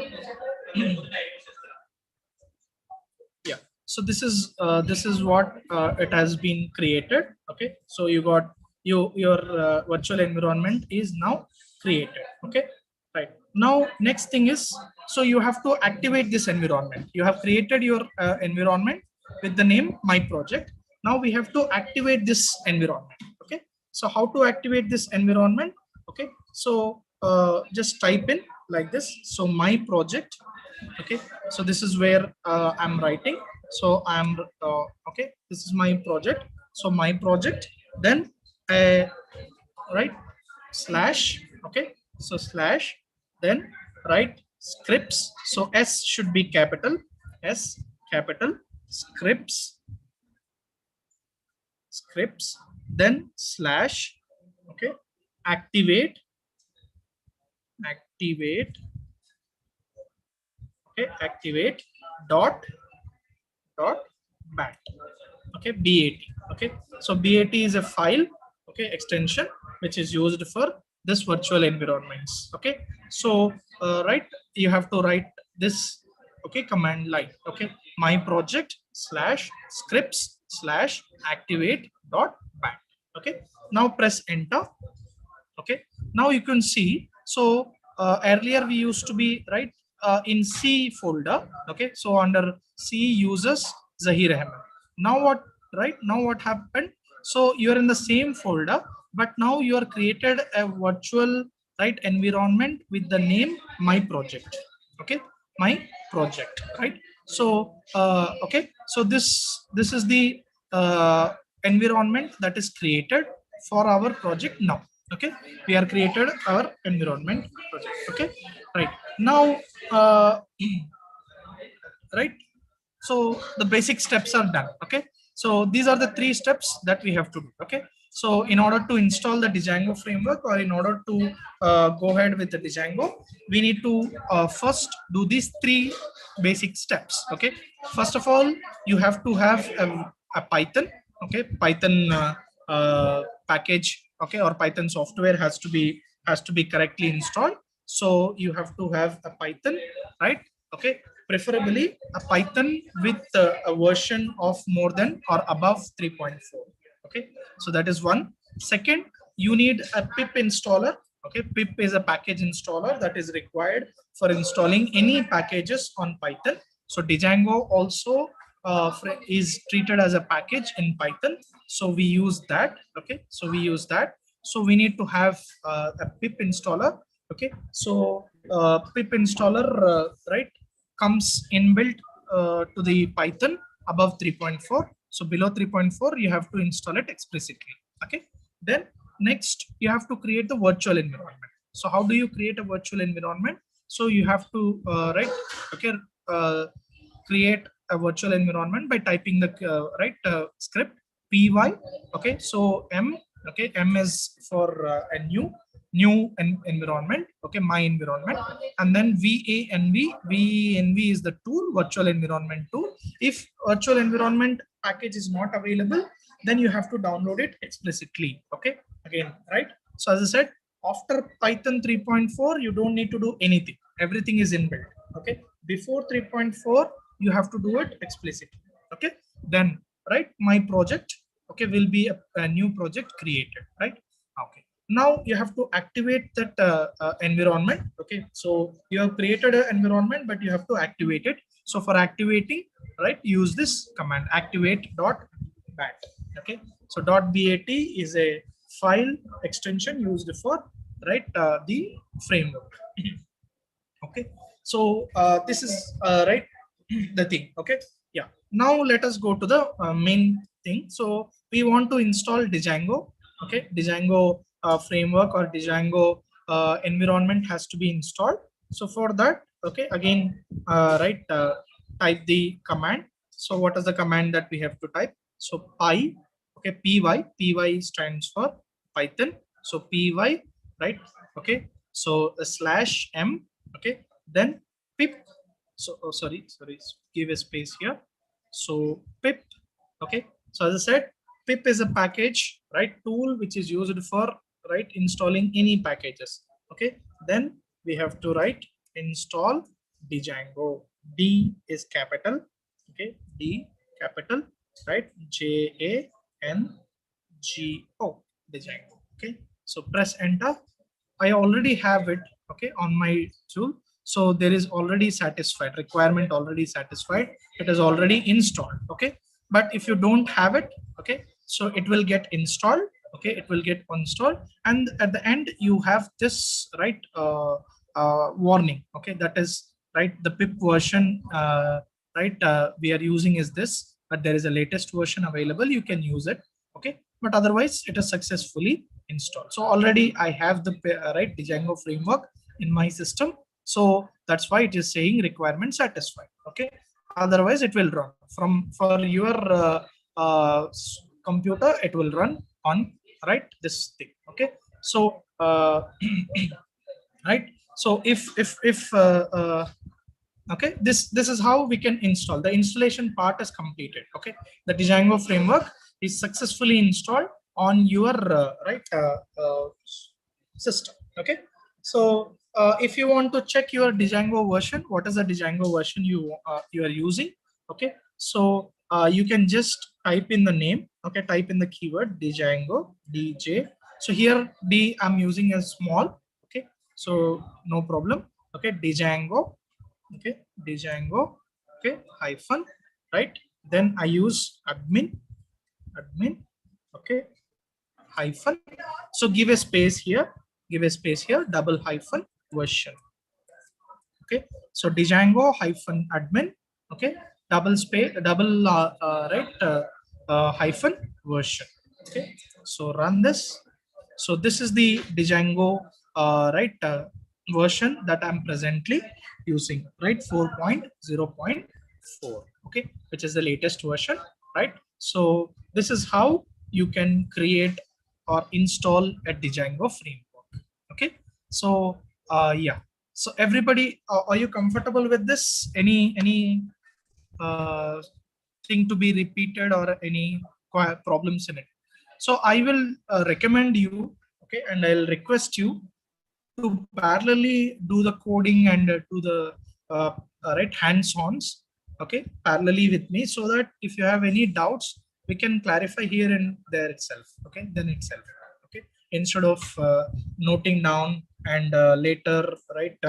yeah, so this is what it has been created. Okay, so you got your virtual environment is now created. Okay, right, now next thing is, so you have to activate this environment. You have created your environment with the name my project. Now we have to activate this environment. Okay, so how to activate this environment? Okay, so just type in like this, so my project. Okay, so this is where I'm writing. So I'm okay, this is my project. So my project, then right, slash. Okay, so slash, then right, scripts. So S should be capital, S capital, scripts, then slash. Okay, activate. Okay, activate dot bat. Okay, bat. Okay, so bat is a file, okay, extension which is used for this virtual environments. Okay, so right, you have to write this, okay, command line. Okay, my project slash scripts slash activate dot bat. Okay, now press enter. Okay, now you can see, so earlier we used to be, right, in C folder. Okay, so under C users Zahir Ahmed. Now what, right? Now what happened? So you're in the same folder, but now you are created a virtual, right, environment with the name my project. Okay, my project, right? So okay, so this is the environment that is created for our project now. Okay, we are created our environment project. Okay, right now, right, so the basic steps are done. Okay, so these are the 3 steps that we have to do. Okay, so in order to install the Django framework, or in order to go ahead with the Django, we need to first do these 3 basic steps. Okay, first of all, you have to have a Python. Okay, Python package, okay, or Python software has to be correctly installed. So you have to have a Python, right? Okay, preferably a Python with a version of more than or above 3.4. Okay, so that is one. Second, you need a pip installer. Okay, pip is a package installer that is required for installing any packages on Python. So Django also is treated as a package in Python. So we use that. Okay, so we use that. So we need to have a pip installer. Okay, so pip installer, right, comes inbuilt to the Python above 3.4. So below 3.4, you have to install it explicitly. Okay, then next you have to create the virtual environment. So how do you create a virtual environment? So you have to create a virtual environment by typing the script py. Okay, so m, okay, m is for a new environment. Okay, my environment, and then vanv is the tool, virtual environment tool. If virtual environment package is not available, then you have to download it explicitly. Okay, again, right? So as I said, after Python 3.4, you don't need to do anything, everything is inbuilt. Okay, before 3.4, you have to do it explicitly. Okay, then, right, my project, okay, will be a new project created, right? Okay, now you have to activate that environment. Okay, so you have created an environment, but you have to activate it. So for activating, right, use this command, activate.bat. Okay, so .bat is a file extension used for, right, the framework. Okay, so this is right, the thing. Okay, yeah, now let us go to the main thing. So we want to install Django. Okay, Django framework or Django environment has to be installed. So for that, okay, again, right, type the command. So what is the command that we have to type? So py, okay, py stands for Python. So py, right, okay, so /m, okay, then pip. So sorry, give a space here. So pip, okay, so as I said, pip is a package, right, tool which is used for, right, installing any packages. Okay, then we have to write install Django. D is capital, okay, D capital, right, Jango, Django. Okay, so press enter. I already have it, okay, on my tool. So there is already satisfied, requirement already satisfied. It is already installed. Okay, but if you don't have it, okay, so it will get installed. Okay, it will get installed, and at the end you have this, right, warning. Okay, that is, right, the pip version, right, we are using is this, but there is a latest version available, you can use it. Okay, but otherwise it is successfully installed. So already I have the right Django framework in my system. So that's why it is saying requirement satisfied. Okay, otherwise it will run for your computer, it will run on, right, this thing. Okay, so right, so if okay, this is how we can install. The installation part is completed. Okay, the Django framework is successfully installed on your right system. Okay, so if you want to check your Django version, what is the Django version you are using? Okay, so you can just type in the name. Okay, type in the keyword Django, DJ. So here D I'm using as small. Okay, so no problem. Okay, Django. okay, Django, okay, hyphen, right? Then I use admin, okay, hyphen. So give a space here, double hyphen version. Okay, so Django hyphen admin, okay, double space, double hyphen version. Okay, so run this. So this is the Django version that I'm presently using, right? 4.0.4, okay, which is the latest version, right? So this is how you can create or install a Django framework. Okay, so yeah. So everybody, are you comfortable with this? Any thing to be repeated or any problems in it? So I will recommend you, okay, and I'll request you to parallelly do the coding and do the right hands-ons, okay, parallelly with me, so that if you have any doubts, we can clarify here and there itself, okay, then itself, okay, instead of noting down and later, right,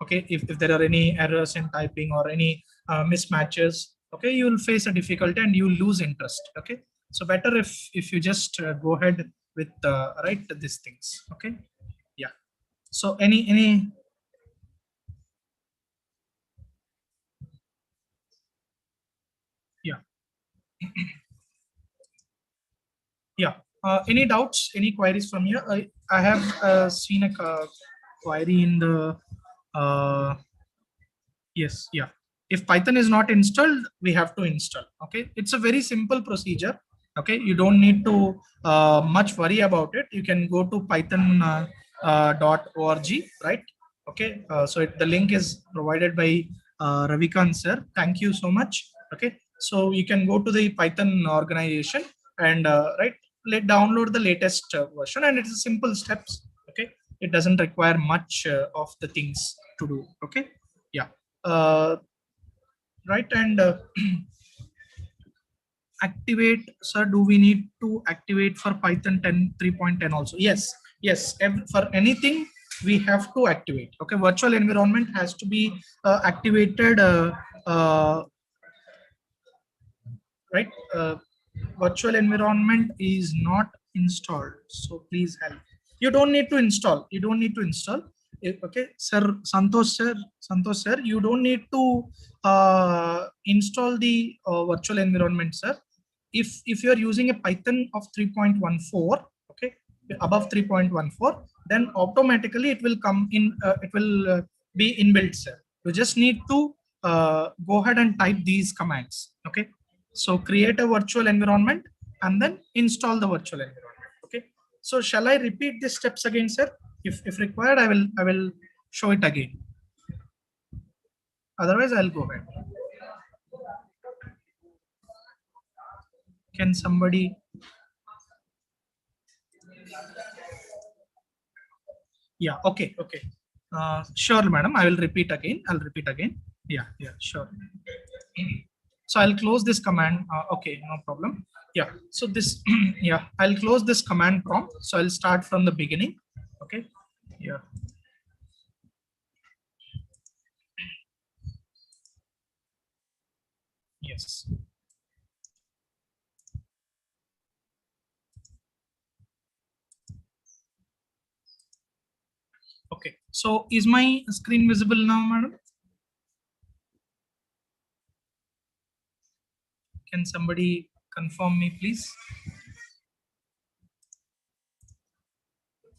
okay, if there are any errors in typing or any mismatches, okay, you will face a difficulty and you will lose interest, okay. So better if you just go ahead with right these things, okay. Yeah, so any yeah. Yeah, any doubts, any queries from here? I have seen a query in the yes, yeah. If Python is not installed, we have to install. Okay, it's a very simple procedure. Okay, you don't need to much worry about it. You can go to python.org, right? Okay, so the link is provided by Ravikant sir. Thank you so much. Okay, so you can go to the Python organization and right, download the latest version, and it's a simple steps. Okay, it doesn't require much of the things to do. Okay, yeah. Right, and activate, sir, do we need to activate for Python 10 3.10 also? Yes, for anything we have to activate. Okay, virtual environment has to be activated, right? Virtual environment is not installed, so please help. You don't need to install, okay, sir. Santosh sir, you don't need to install the virtual environment, sir. If you are using a Python of 3.14, okay, above 3.14, then automatically it will come in, it will be inbuilt, sir. You just need to go ahead and type these commands. Okay, so create a virtual environment and then install the virtual environment. Okay, so shall I repeat these steps again, sir? If required, I will show it again. Otherwise, I'll go ahead. Can somebody? Yeah. Okay. Sure, madam. I will repeat again. Yeah. Sure. So I'll close this command. Okay, no problem. Yeah. So this, yeah, I'll close this command prompt. So I'll start from the beginning. Okay. Yeah. Yes. Okay. So is my screen visible now, madam? Can somebody confirm me, please?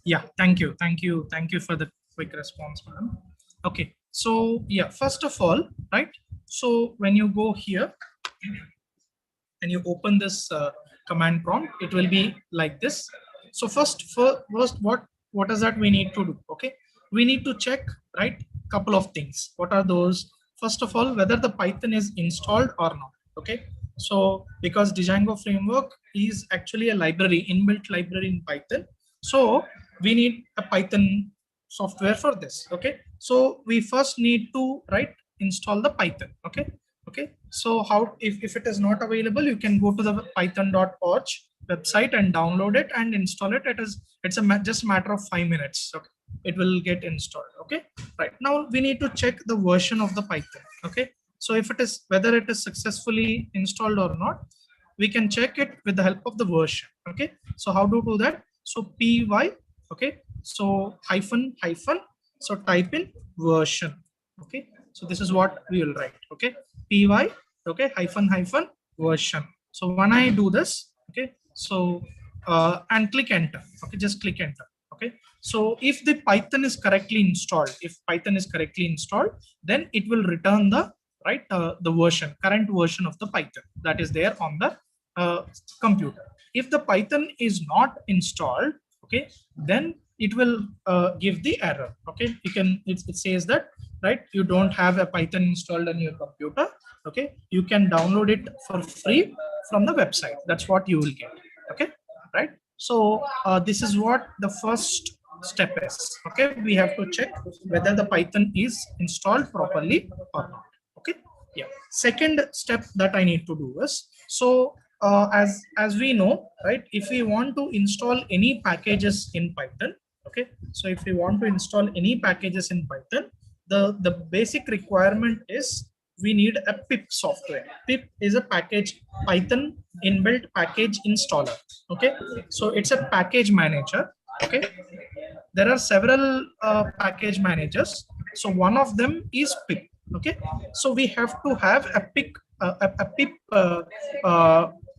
Yeah, thank you for the quick response, madam. Okay, so yeah, first of all, right, so when you go here and you open this command prompt, it will be like this. So first what is that we need to do? Okay, we need to check, right, couple of things. What are those? First of all, whether the Python is installed or not. Okay, so because Django framework is actually a library, inbuilt library in Python, so we need a Python software for this. Okay, so we first need to install the Python. Okay, so how, if it is not available, you can go to the python.org website and download it and install it. It's just a matter of 5 minutes. Okay, it will get installed. Okay, right. Now we need to check the version of the Python. Okay, so if it is, whether it is successfully installed or not, we can check it with the help of the version. Okay, so how to do that? So py, okay, so hyphen, so type in version. Okay, so this is what we will write. Okay, py, okay, hyphen, version. So when I do this, okay, so and click enter. Okay, just click enter. Okay, so if the Python is correctly installed, then it will return the the version, current version of the Python that is there on the computer. If the Python is not installed, okay, then it will give the error. Okay, you can, it says that, right, you don't have a Python installed on your computer. Okay, you can download it for free from the website. That's what you will get. Okay, right. So this is what the first step is. Okay, we have to check whether the Python is installed properly or not. Okay, yeah. Second step that I need to do is, so as we know, right, if we want to install any packages in Python, okay, so if we want to install any packages in Python, the basic requirement is we need a pip software. Pip is a package, Python inbuilt package installer. Okay, so it's a package manager. Okay, there are several package managers. So one of them is pip. Okay, so we have to have a pip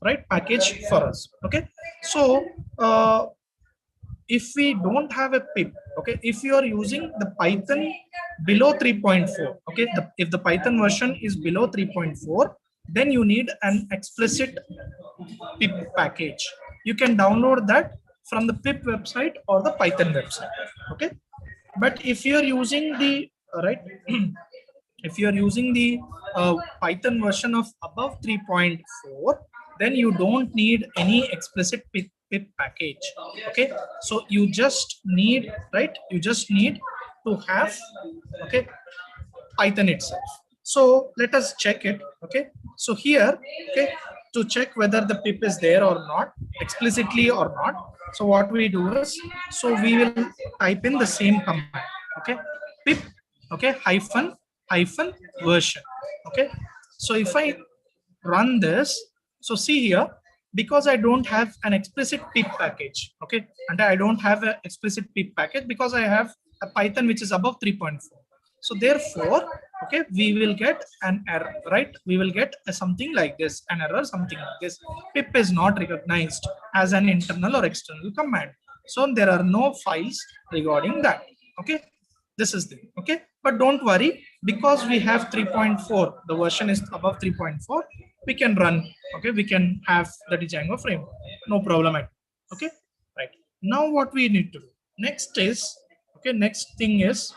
right package for us. Okay, so if we don't have a pip, okay, if you are using the Python below 3.4, okay, if the Python version is below 3.4, then you need an explicit pip package. You can download that from the pip website or the Python website. Okay, but if you are using the if you are using the Python version of above 3.4, then you don't need any explicit pip package. Okay, so you just need, you just need to have, okay, Python itself. So let us check it. Okay, so here, okay, to check whether the pip is there or not, explicitly or not, so what we do is, so we will type in the same command. Okay, pip, okay, hyphen version. Okay, so if I run this, so see here, because I don't have an explicit pip package, okay, and I don't have an explicit pip package because I have a Python which is above 3.4. So therefore, okay, we will get an error, right? We will get something like this, an error, something like this. Pip is not recognized as an internal or external command. So there are no files regarding that. Okay, this is the, okay, but don't worry, because we have 3.4, the version is above 3.4, we can run, okay, we can have the Django framework, no problem at all. Okay, right. Now what we need to do next is, okay, next thing is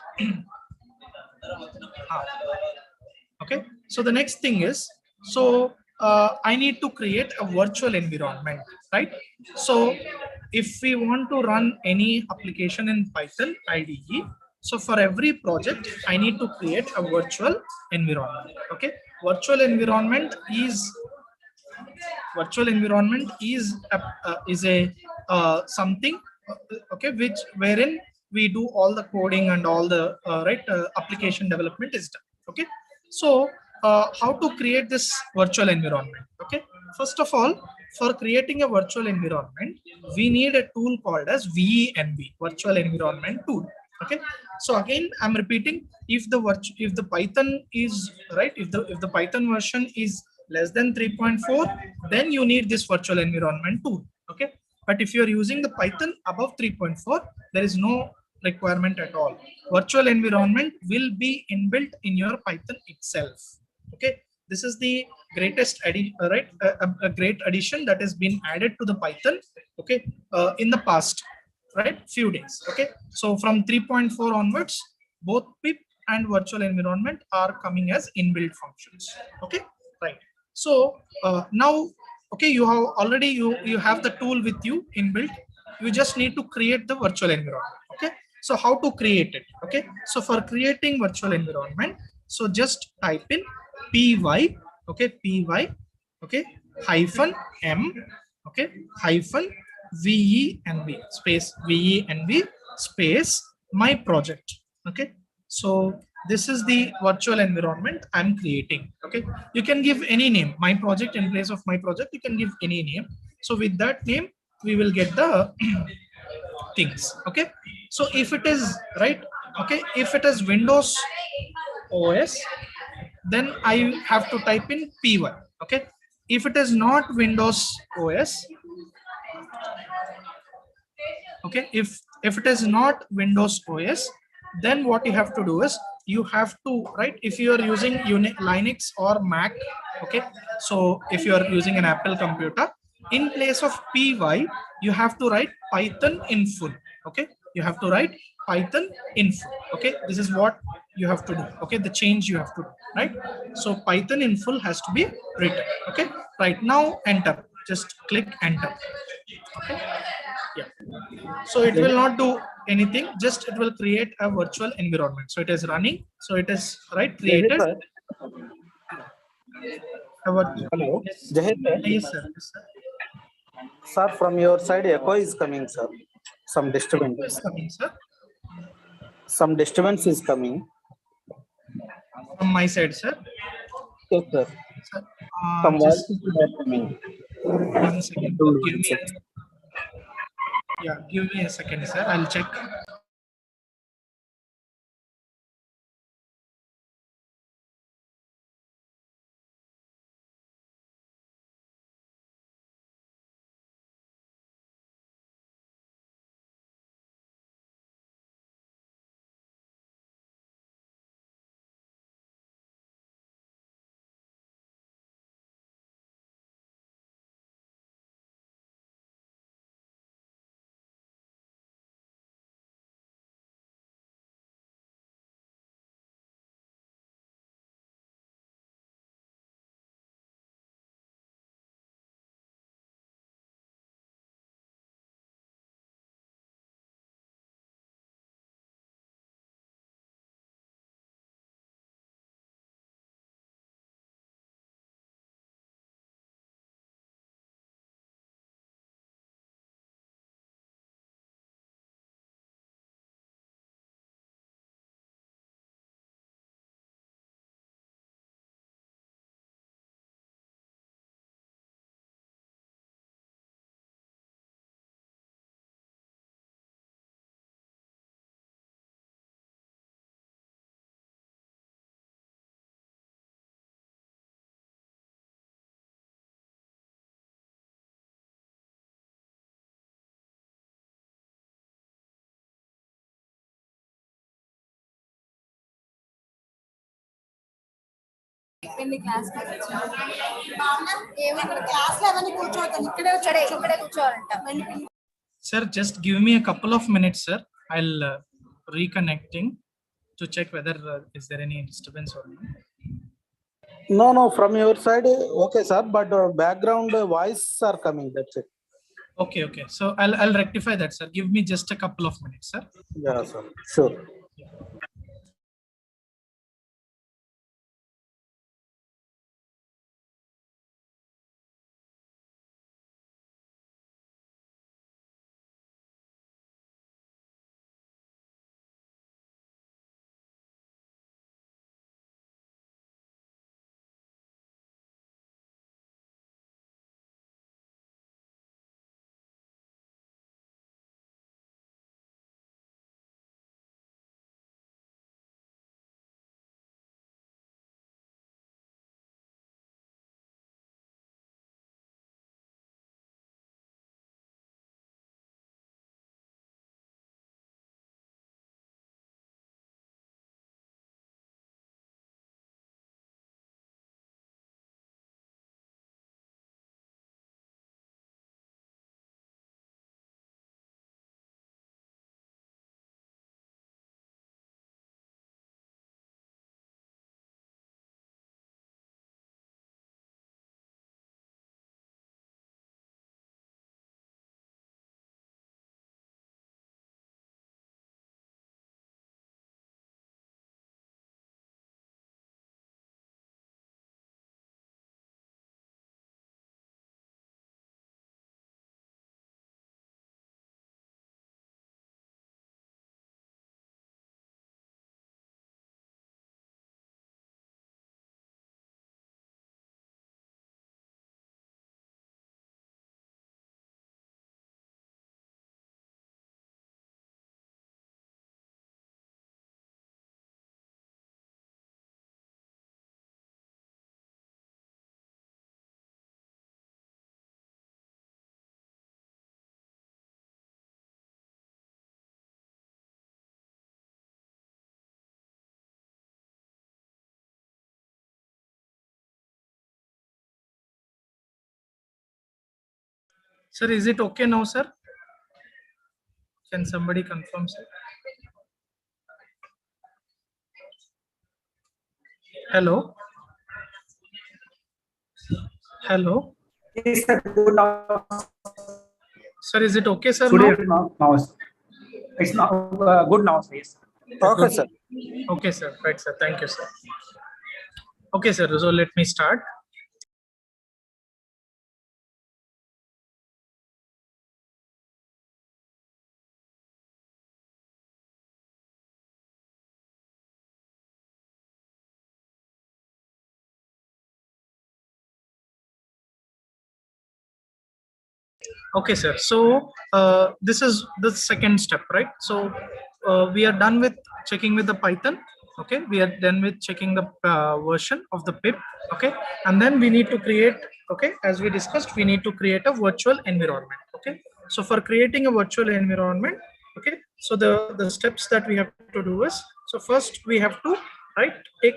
okay, so the next thing is, so I need to create a virtual environment, right? So if we want to run any application in Python IDE, so for every project I need to create a virtual environment. Okay, virtual environment is a something, okay, which wherein we do all the coding and all the application development is done. Okay, so how to create this virtual environment? Okay, first of all, for creating a virtual environment, we need a tool called as VENV, virtual environment tool. Okay, so again I'm repeating, if the Python is if the Python version is less than 3.4, then you need this virtual environment tool. Okay, but if you are using the Python above 3.4, there is no requirement at all. Virtual environment will be inbuilt in your Python itself. Okay, this is the greatest a great addition that has been added to the Python, okay, in the past few days. Okay, so from 3.4 onwards, both pip and virtual environment are coming as inbuilt functions. Okay, right. So now, okay, you have already you have the tool with you inbuilt. You just need to create the virtual environment. Okay, so how to create it? Okay, so for creating virtual environment, so just type in py, okay, py, okay, hyphen m, okay, hyphen venv, space venv, space my project. Okay, so this is the virtual environment I'm creating. Okay, you can give any name. My project, in place of my project, you can give any name. So with that name, we will get the things. Okay, so if it is right, okay, if it is Windows OS, then I have to type in py. Okay, if it is not Windows OS, okay, if it is not Windows OS, then what you have to do is you have to write, if you are using Linux or Mac. Okay, so if you are using an Apple computer, in place of py you have to write Python in full. Okay, you have to write Python in full. Okay, this is what you have to do. Okay, the change you have to do, right? So Python in full has to be written. Okay, right now enter, just click enter. Okay, yeah, so it will not do anything, just it will create a virtual environment. So it is running, so it is right created Sir. a virtual. Hello. Yes, Jai Hind, sir. yes sir, yes, sir. Sir, from your side, echo is coming, sir. Some Who is disturbance. coming, sir? Some disturbance is coming. From my side, sir. Yes, sir. Sir, Some just voices are coming. 1 second, sir. Give me yeah, give me a second, sir, I'll check. Sir, just give me a couple of minutes, sir. I'll reconnecting to check whether is there any disturbance or not. No, no, from your side, okay, sir, but background voice are coming. That's it. Okay, okay. So I'll rectify that, sir. Give me just a couple of minutes, sir. Yeah, sir. Sure. Sir, is it okay now, sir? Can somebody confirm, sir? Hello? Hello? Yes, sir. Good now. Sir, is it okay, sir? Today, Now? now, it's now good now, sir. Yes. Okay, sir. Okay, sir. Right, sir. Thank you, sir. Okay, sir. So let me start. Okay, sir. So this is the second step, right? So we are done with checking with the Python. Okay, we are done with checking the version of the pip. Okay, and then we need to create. Okay, as we discussed, we need to create a virtual environment. Okay, so for creating a virtual environment, okay, so the steps that we have to do is, so first we have to take.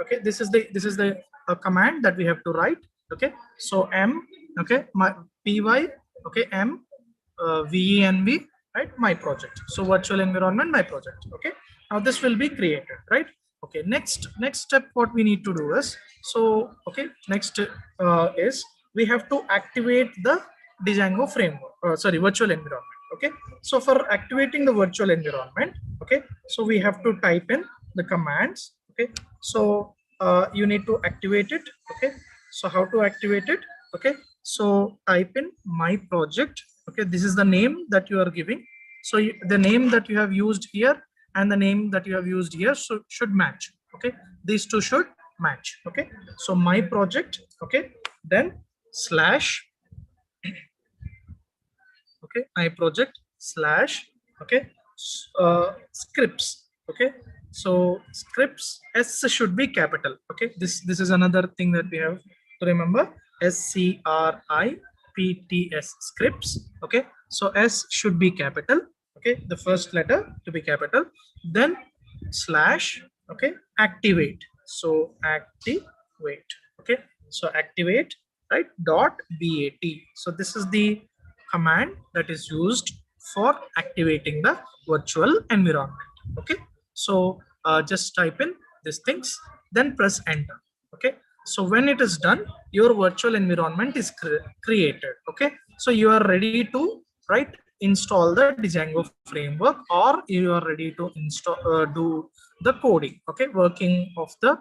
Okay, this is the command that we have to write. Okay, so m, okay, my py, okay, m venv, right, my project. So virtual environment, my project. Okay, now this will be created, right? Okay, next step, what we need to do is, so okay, next is we have to activate the Django framework, sorry, virtual environment. Okay, so for activating the virtual environment, okay, so we have to type in the commands. Okay, so you need to activate it. Okay, so how to activate it? Okay, so type in my project. Okay, this is the name that you are giving. So the name that you have used here and the name that you have used here should match. Okay, these two should match. Okay, so my project. Okay, then slash, okay, my project slash, okay, scripts. Okay, so scripts, S should be capital. Okay, this is another thing that we have to remember. SCRIPTS, scripts. Okay, so S should be capital. Okay, the first letter to be capital, then slash, okay, activate. So activate. Okay, so activate, right, dot BAT. So this is the command that is used for activating the virtual environment. Okay, so just type in these things, then press enter. Okay, so when it is done, your virtual environment is created. Okay, so you are ready to install the Django framework, or you are ready to install do the coding. Okay, working of the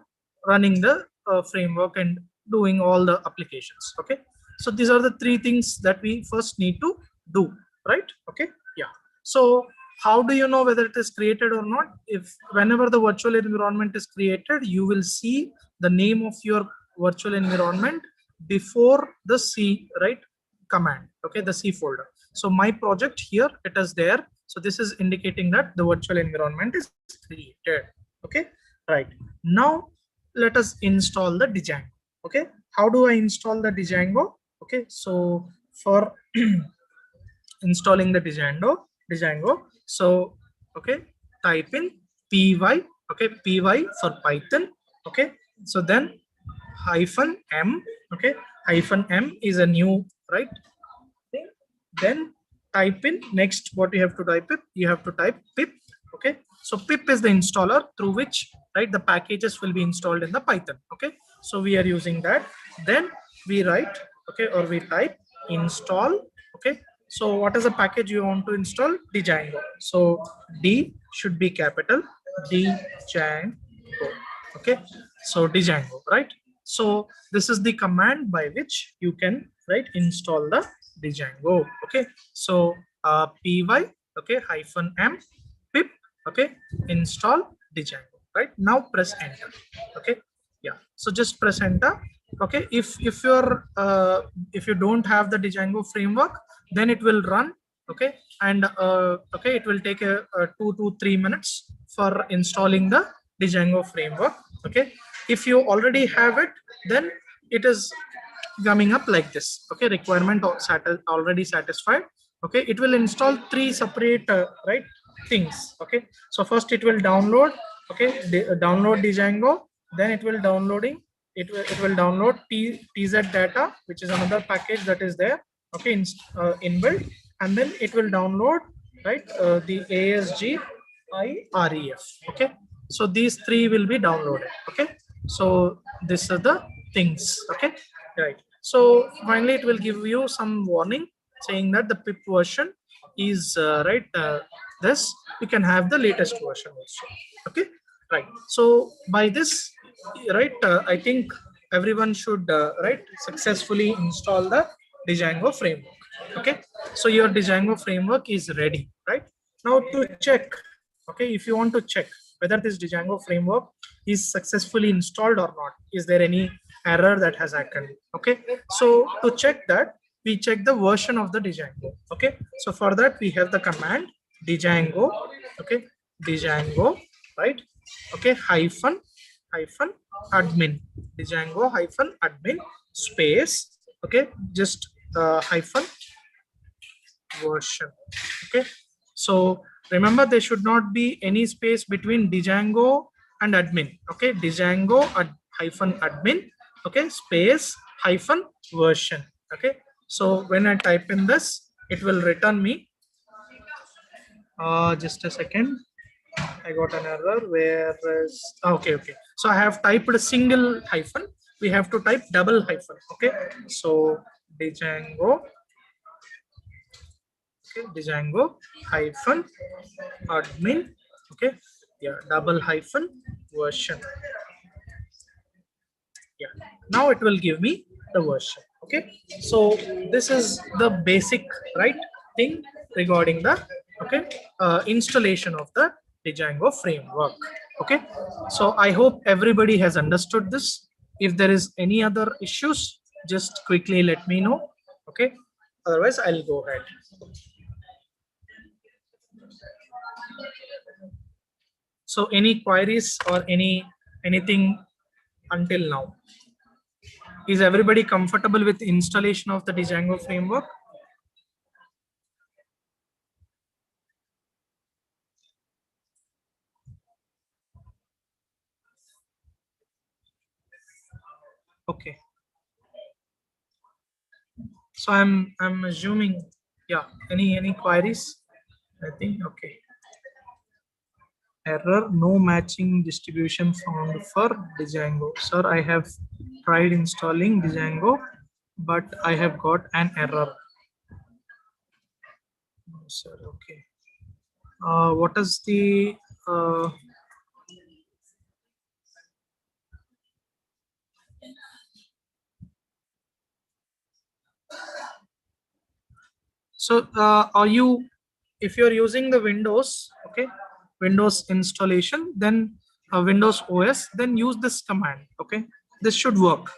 running the framework and doing all the applications. Okay, so these are the three things that we first need to do, right? Okay, yeah. So how do you know whether it is created or not? If whenever the virtual environment is created, you will see the name of your virtual environment before the C, right, command. Okay, the C folder. So my project here, it is there. So this is indicating that the virtual environment is created. Okay, right. Now let us install the Django. Okay, how do I install the Django? Okay, so for installing the Django, so okay, type in py. Okay, py for Python. Okay, so then -m. Okay, -m is a new, right, thing. Then type in next, what you have to type it, you have to type pip. Okay, so pip is the installer through which, right, the packages will be installed in the Python. Okay, so we are using that. Then we write, okay, or we type install. Okay, so what is the package you want to install? Django. So D should be capital, Django. Okay, so Django, right? So this is the command by which you can, right, install the Django. Okay, so py, okay, -m pip, okay, install Django. Right, now press enter. Okay, yeah, so just press enter. Okay, if you're if you don't have the Django framework, then it will run. Okay, and okay, it will take a 2 to 3 minutes for installing the Django framework. Okay, if you already have it, then it is coming up like this. Okay, requirement already satisfied. Okay, it will install 3 separate right things. Okay, so first it will download, okay, download Django, then it will download tz data, which is another package that is there. okay, inbuilt, and then it will download, right, the ASGI-REF. Okay, so these three will be downloaded. Okay, so these are the things. Okay, right. So finally, it will give you some warning saying that the pip version is right. This you can have the latest version also. Okay, right. So by this, right, I think everyone should right successfully install the Django framework. Okay, so your Django framework is ready, right? Now to check, okay, if you want to check whether this Django framework is successfully installed or not, is there any error that has happened? Okay, so to check that, we check the version of the Django. Okay, so for that we have the command Django, okay, Django, right? Okay, hyphen admin, Django hyphen admin space, okay, just hyphen version. Okay, so remember there should not be any space between Django and admin. Okay, Django hyphen admin, okay, space hyphen version. Okay, so when I type in this, it will return me just a second, I got an error. Where is okay? So I have typed a single hyphen. We have to type double hyphen. Okay, so Django, okay, Django hyphen admin, okay, yeah, double hyphen version. Yeah, now it will give me the version. Okay, so this is the basic right thing regarding the okay installation of the Django framework. Okay, so I hope everybody has understood this. If there is any other issues, just quickly let me know. Okay, otherwise I'll go ahead. So any queries or anything until now? Is everybody comfortable with installation of the Django framework? Okay. So I'm assuming, yeah, any queries? I think okay. Error, no matching distribution found for Django. Sir, I have tried installing Django, but I have got an error. Oh, sir, okay. What is the so are you, if you're using the Windows, okay, Windows installation, then Windows OS, then use this command. Okay, this should work.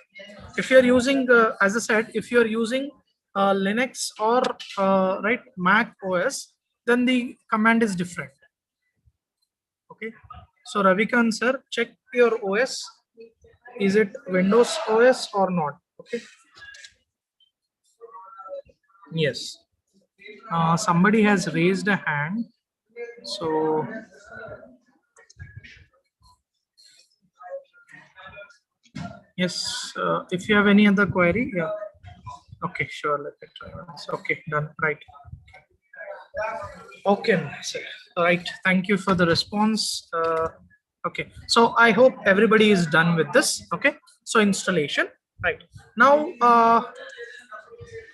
If you're using as I said, if you're using Linux or right Mac OS, then the command is different. Okay, so Ravikant sir, check your OS, is it Windows OS or not? Okay, yes. Somebody has raised a hand, so yes, if you have any other query, yeah, okay, sure, let me try once. Okay, done, right. Okay, sir. Right, thank you for the response. Okay, so I hope everybody is done with this. Okay, so installation, right now,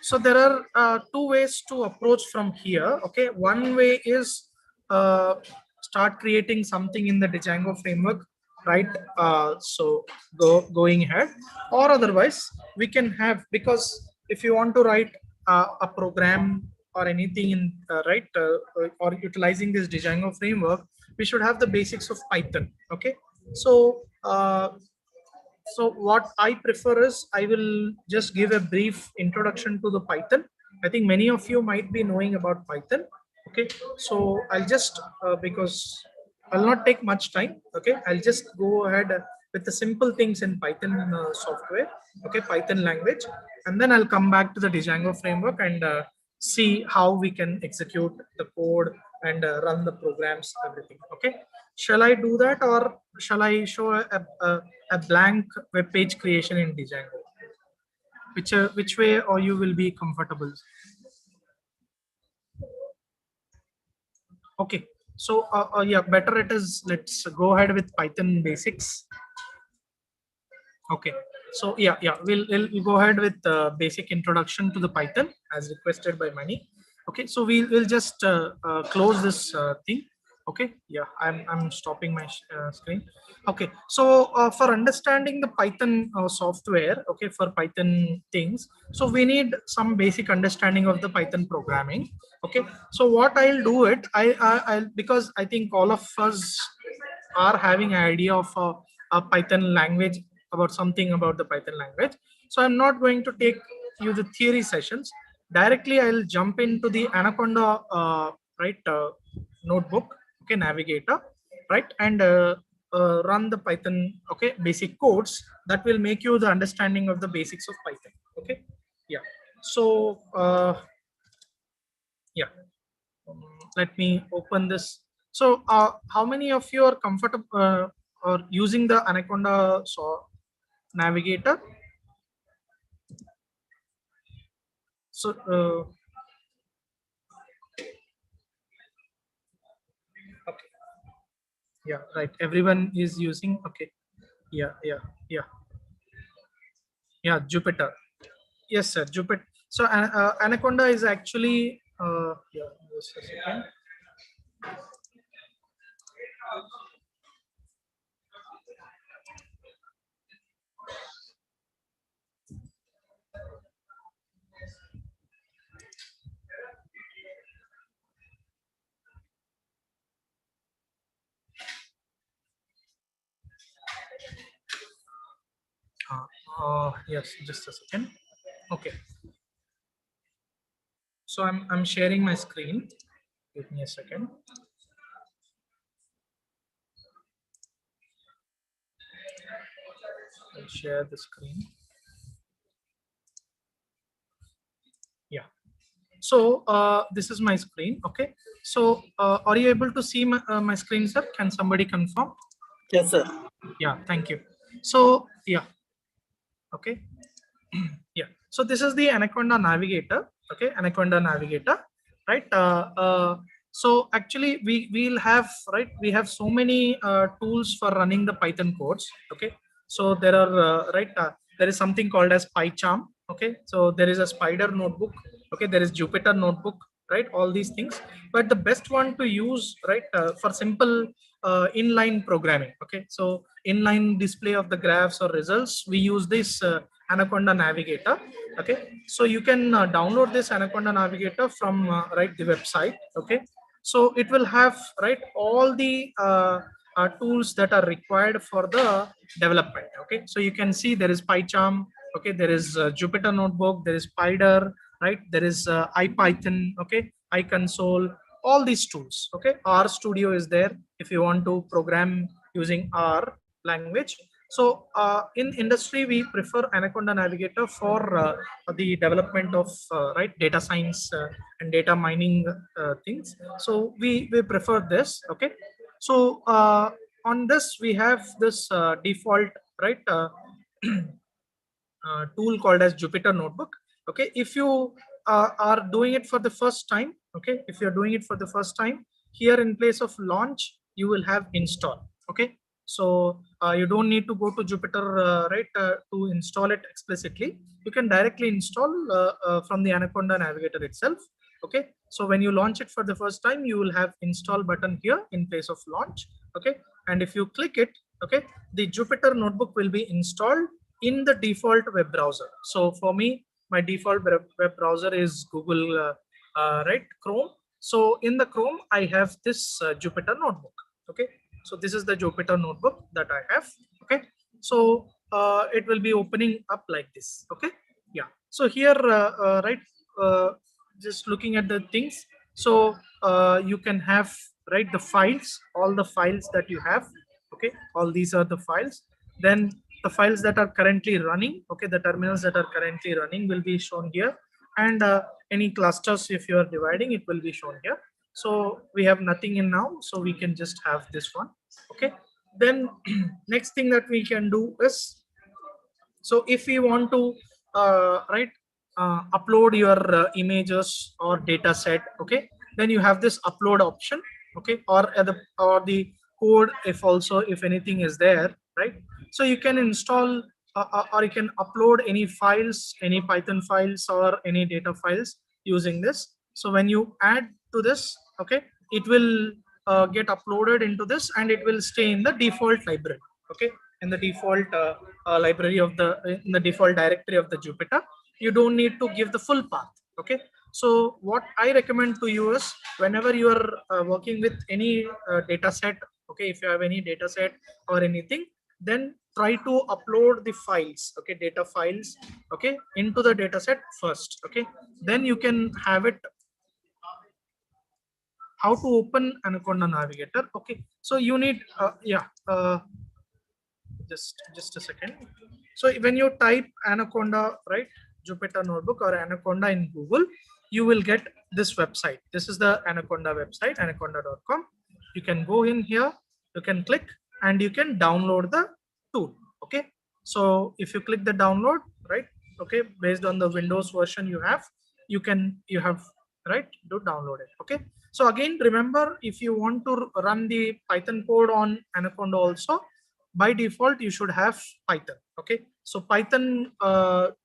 so there are two ways to approach from here. Okay, one way is start creating something in the Django framework, right? So going ahead, or otherwise we can have, because if you want to write a program or anything in right or utilizing this Django framework, we should have the basics of Python. Okay, so so what I prefer is I will just give a brief introduction to the Python. I think many of you might be knowing about Python. Okay, so I'll just because I'll not take much time. Okay, I'll just go ahead with the simple things in Python software. Okay, Python language, and then I'll come back to the Django framework and see how we can execute the code and run the programs, everything. Okay, shall I do that, or shall I show a blank web page creation in Django? which way or you will be comfortable? Okay, so yeah, better it is. Let's go ahead with Python basics. Okay, so yeah, we'll go ahead with basic introduction to the Python as requested by Mani. Okay, so we'll just close this thing. Okay, yeah, I'm stopping my screen. Okay, so for understanding the Python software, okay, for Python things, so we need some basic understanding of the Python programming. Okay, so what I'll do it, I'll because I think all of us are having an idea of a Python language, about something about the Python language. So I'm not going to take you the theory sessions. Directly, I'll jump into the Anaconda notebook, okay, navigator, right, and run the Python, okay, basic codes that will make you the understanding of the basics of Python. Okay, yeah. So yeah, let me open this. So how many of you are comfortable or using the Anaconda navigator? So okay, yeah, right, everyone is using. Okay, yeah, Jupyter. Yes, sir, Jupyter. So Anaconda is actually yeah, just a second. Yes, just a second. Okay, so I'm sharing my screen. Give me a second. I'll share the screen. Yeah. So this is my screen. Okay. So are you able to see my screen, sir? Can somebody confirm? Yes, sir. Yeah. Thank you. So yeah. Okay. Yeah. So this is the Anaconda navigator. Okay. Anaconda navigator. Right. So actually we'll have, right, we have so many tools for running the Python codes. Okay. So there are there is something called as PyCharm. Okay. So there is a Spider notebook. Okay. There is Jupyter notebook. Right. All these things. But the best one to use, right, for simple inline programming. Okay. So inline display of the graphs or results, we use this Anaconda navigator. Okay, so you can download this Anaconda navigator from the website. Okay, so it will have, right, all the tools that are required for the development. Okay, so you can see there is PyCharm. Okay, there is Jupyter notebook, there is Spider, right, there is IPython, okay, iConsole, all these tools. Okay, R Studio is there if you want to program using R language. So in industry, we prefer Anaconda navigator for the development of data science and data mining things. So we prefer this. Okay, so on this we have this default, right, tool called as Jupyter notebook. Okay, if you are doing it for the first time, okay, if you're doing it for the first time, here in place of launch you will have install. Okay, so you don't need to go to Jupyter to install it explicitly. You can directly install from the Anaconda navigator itself. Okay, so when you launch it for the first time, you will have install button here in place of launch. Okay, and if you click it, okay, the Jupyter notebook will be installed in the default web browser. So for me, my default web browser is Google Chrome. So in the Chrome, I have this Jupyter notebook. Okay, so this is the Jupyter notebook that I have. Okay, so it will be opening up like this. Okay, yeah. So here, just looking at the things. So you can have, right, the files, all the files that you have. Okay, all these are the files. Then the files that are currently running, okay, the terminals that are currently running will be shown here, and any clusters, if you are dividing, it will be shown here. So we have nothing in now, so we can just have this one. Okay, then next thing that we can do is, so if we want to right, upload your images or data set. Okay, then you have this upload option. Okay, or the code, if also if anything is there, right? So you can install or you can upload any files, any Python files or any data files using this. So when you add to this, okay, it will get uploaded into this and it will stay in the default library. Okay, in the default library of in the default directory of the Jupyter. You don't need to give the full path. Okay, so what I recommend to you is, whenever you are working with any data set, okay, if you have any data set or anything, then try to upload the files, okay, data files, okay, into the data set first. Okay, then you can have it. How to open Anaconda Navigator? Okay, so you need just a second. So when you type Anaconda, right, Jupyter Notebook or Anaconda in Google, you will get this website. This is the Anaconda website, anaconda.com. You can go in here, you can click and you can download the tool. Okay, so if you click the download, right, okay, based on the Windows version you have, you have right to download it. Okay, so again, remember, if you want to run the Python code on Anaconda also, by default you should have Python. Okay, so Python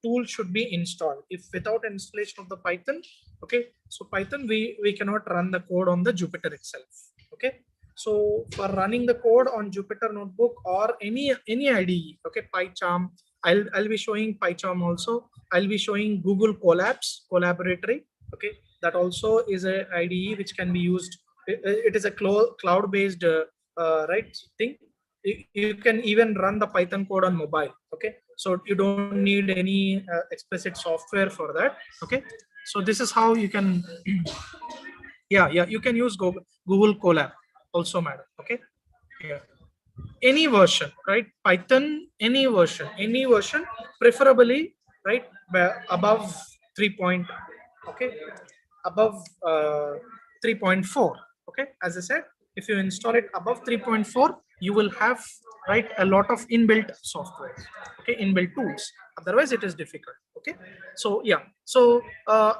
tool should be installed. If without installation of the Python, okay, so Python, we cannot run the code on the Jupyter itself. Okay, so for running the code on Jupyter Notebook or any IDE, okay, PyCharm, I'll be showing PyCharm also. I'll be showing Google Collaboratory. Okay, that also is a IDE which can be used. It is a cloud based right thing. You can even run the Python code on mobile. Okay, so you don't need any explicit software for that. Okay, so this is how you can yeah, you can use Google Colab also, madam. Okay, yeah, any version, right, Python, any version, preferably, right, above 3 point, okay, above 3.4. okay, as I said, if you install it above 3.4, you will have, right, a lot of inbuilt software, okay, inbuilt tools, otherwise it is difficult. Okay, so yeah, so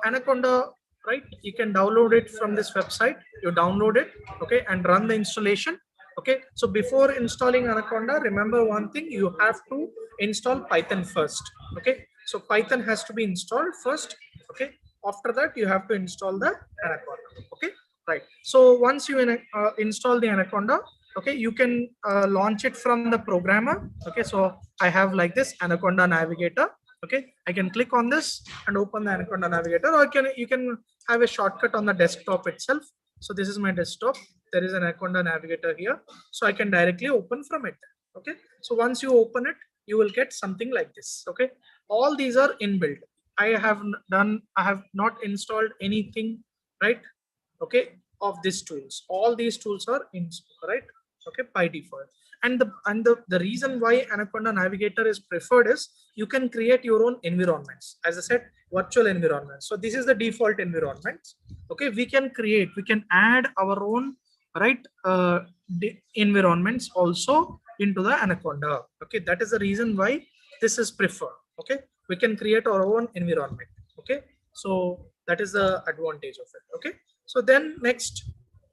Anaconda, right, you can download it from this website. You download it, okay, and run the installation. Okay, so before installing Anaconda, remember one thing, you have to install Python first. Okay, so Python has to be installed first. Okay, after that you have to install the Anaconda. Okay, right, so once you install the Anaconda, okay, you can launch it from the programmer. Okay, so I have like this Anaconda Navigator. Okay, I can click on this and open the Anaconda Navigator, or you can have a shortcut on the desktop itself. So this is my desktop. There is an Anaconda Navigator here, so I can directly open from it. Okay, so once you open it, you will get something like this. Okay, all these are inbuilt. I have not installed anything, right? Okay, of these tools. All these tools are right. Okay, by default. And the reason why Anaconda Navigator is preferred is you can create your own environments. As I said, virtual environments. So this is the default environment. Okay, we can add our own, right, environments also into the Anaconda. Okay, that is the reason why this is preferred. Okay, we can create our own environment. Okay, so that is the advantage of it. Okay, so then next,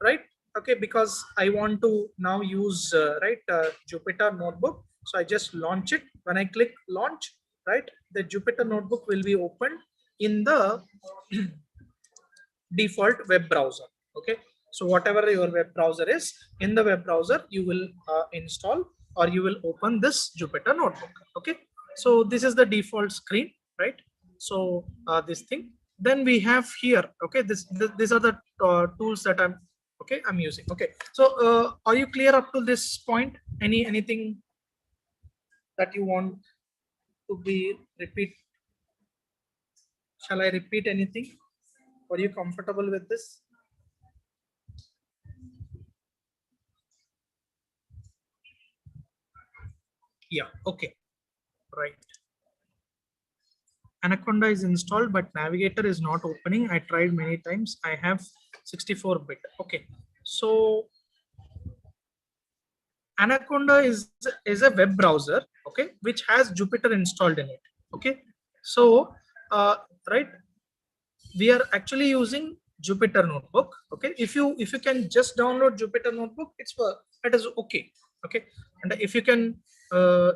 right, okay, because I want to now use Jupyter Notebook, so I just launch it. When I click launch, right, the Jupyter Notebook will be opened in the default web browser. Okay, so whatever your web browser is, in the web browser you will install, or you will open this Jupyter Notebook. Okay, so this is the default screen, right? So this thing, then we have here, okay, these are the tools that I'm using. Okay, so are you clear up to this point? Anything that you want to be repeat? Shall I repeat anything? Are you comfortable with this? Yeah, okay, right. Anaconda is installed, but Navigator is not opening. I tried many times. I have 64-bit. Okay, so Anaconda is a web browser, okay, which has Jupyter installed in it. Okay, So, right, we are actually using Jupyter Notebook. Okay, if you can just download Jupyter Notebook, it is okay. Okay, and if you can,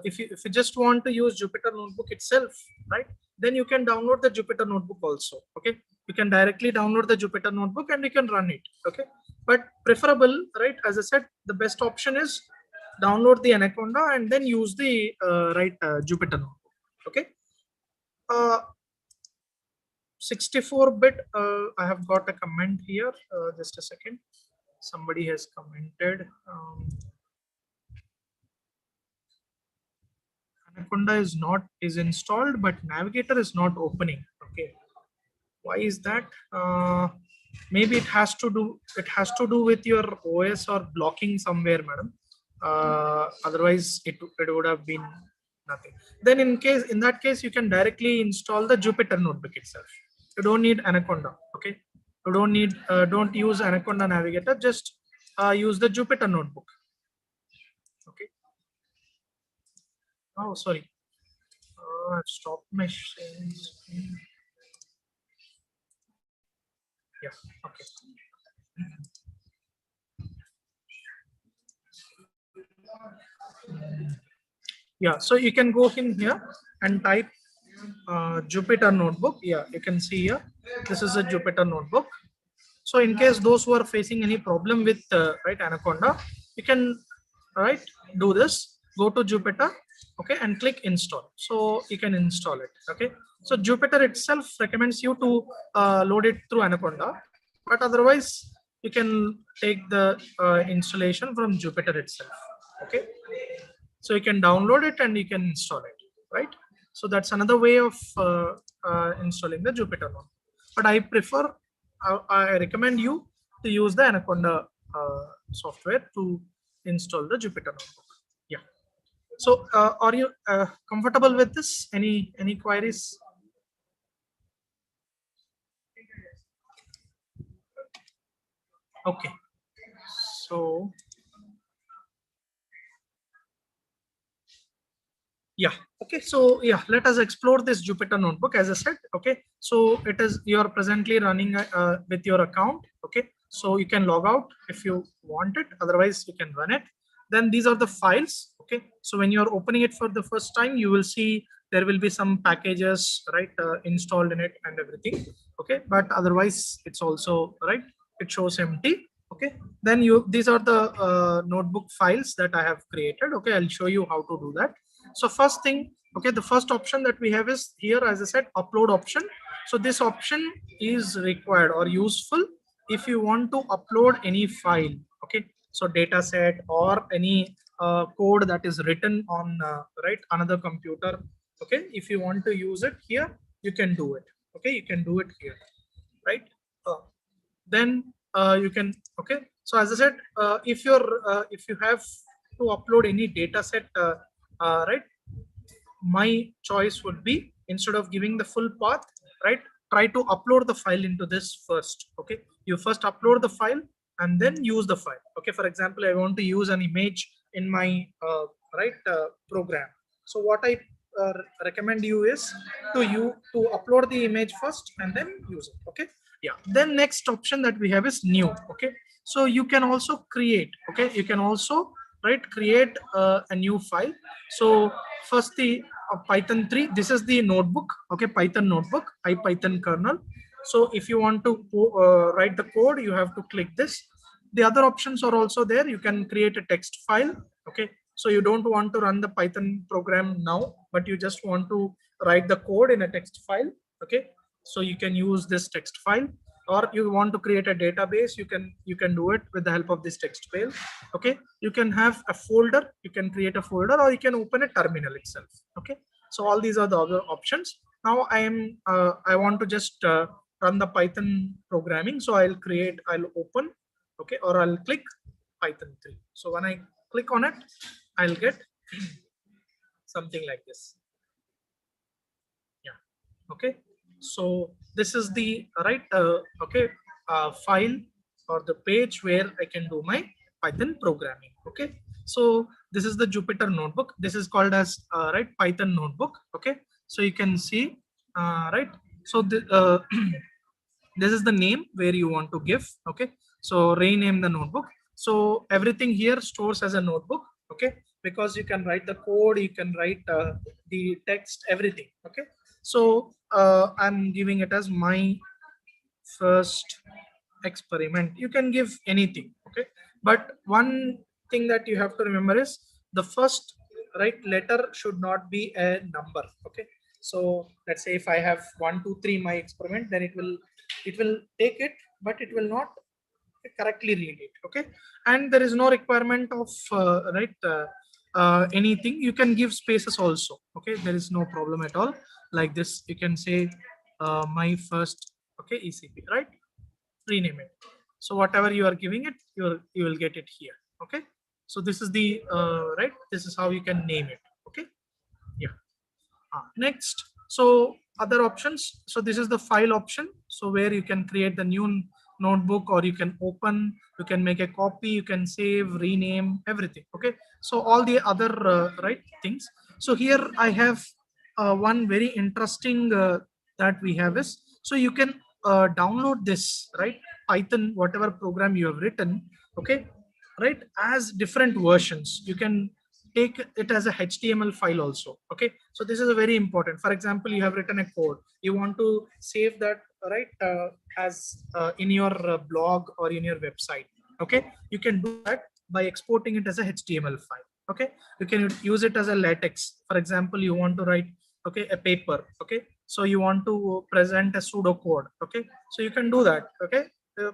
if you just want to use Jupyter Notebook itself, right, then you can download the Jupyter Notebook also. Okay, you can directly download the Jupyter Notebook and you can run it. Okay, but preferable, right, as I said, the best option is download the Anaconda and then use the Jupyter Notebook. Okay. 64-bit, I have got a comment here. Just a second. Somebody has commented. Anaconda is installed, but Navigator is not opening. Okay. Why is that? Maybe it has to do with your OS or blocking somewhere, madam. Otherwise, it would have been nothing. Then in that case, you can directly install the Jupyter Notebook itself. You don't need Anaconda. Okay, you don't use Anaconda Navigator. Just use the Jupyter Notebook. Okay. Oh, sorry. I've stopped my sharing screen. Yeah. Okay. Yeah. So you can go in here and type Jupyter Notebook. Yeah, you can see here. This is a Jupyter Notebook. So in case those who are facing any problem with Anaconda, you can do this. Go to Jupyter, okay, and click install. So you can install it. Okay. So Jupyter itself recommends you to load it through Anaconda, but otherwise you can take the installation from Jupyter itself. Okay. So you can download it and you can install it. Right. So that's another way of installing the Jupyter Notebook. But I recommend you to use the Anaconda software to install the Jupyter Notebook. Yeah. So are you comfortable with this? Any queries? Okay. So yeah. Okay. So yeah, let us explore this Jupyter Notebook. As I said, okay. So it is, you are presently running with your account. Okay. So you can log out if you want it. Otherwise, you can run it. Then these are the files. Okay. So when you are opening it for the first time, you will see there will be some packages installed in it and everything. Okay. But otherwise, it's also it shows empty. Okay. Then these are the notebook files that I have created. Okay. I'll show you how to do that. So first thing, okay, the first option that we have is here, as I said, upload option. So this option is required or useful if you want to upload any file. Okay, so data set or any code that is written on another computer. Okay, if you want to use it here, you can do it. Okay, you can do it here, right? Then you can, okay. So as I said, if you have to upload any data set, my choice would be, instead of giving the full path, try to upload the file into this first. Okay, you first upload the file and then use the file. Okay, for example, I want to use an image in my program. So what I recommend you is to upload the image first and then use it. Okay, yeah. Then next option that we have is new. Okay, so you can also create, okay, you can also create a new file. So first the Python 3, this is the notebook. Okay, Python notebook, IPython kernel. So if you want to write the code, you have to click this. The other options are also there. You can create a text file. Okay, so you don't want to run the Python program now, but you just want to write the code in a text file. Okay, so you can use this text file. Or you want to create a database, you can do it with the help of this text file. Okay, you can have a folder, you can create a folder, or you can open a terminal itself. Okay, so all these are the other options. Now I want to just run the Python programming, so I'll open, okay, or I'll click Python 3. So when I click on it, I'll get something like this. Yeah. Okay, so this is the file or the page where I can do my Python programming. Okay, so this is the Jupyter notebook. This is called as Python notebook. Okay, so you can see right? So this is the name where you want to give. Okay, so rename the notebook. So everything here stores as a notebook. Okay, because you can write the code, you can write the text, everything. Okay, so I'm giving it as my first experiment. You can give anything. Okay, but one thing that you have to remember is the first letter should not be a number. Okay, so let's say if I have 1 2 3 my experiment, then it will take it, but it will not correctly read it. Okay, and there is no requirement of anything. You can give spaces also. Okay, there is no problem at all. Like this, you can say my first, okay, ECP, right? Rename it. So whatever you are giving it, you will get it here. Okay, so this is the this is how you can name it. Okay, yeah. Next, so other options. So this is the file option. So where you can create the new notebook, or you can open, you can make a copy, you can save, rename, everything. Okay, so all the other things. So here I have one very interesting that we have is, so you can download this Python, whatever program you have written. Okay, as different versions. You can take it as a HTML file also. Okay, so this is a very important. For example, you have written a code, you want to save that as in your blog or in your website. Okay, you can do that by exporting it as a HTML file. Okay, you can use it as a latex. For example, you want to write a paper. Okay, so you want to present a pseudo code. Okay, so you can do that. Okay,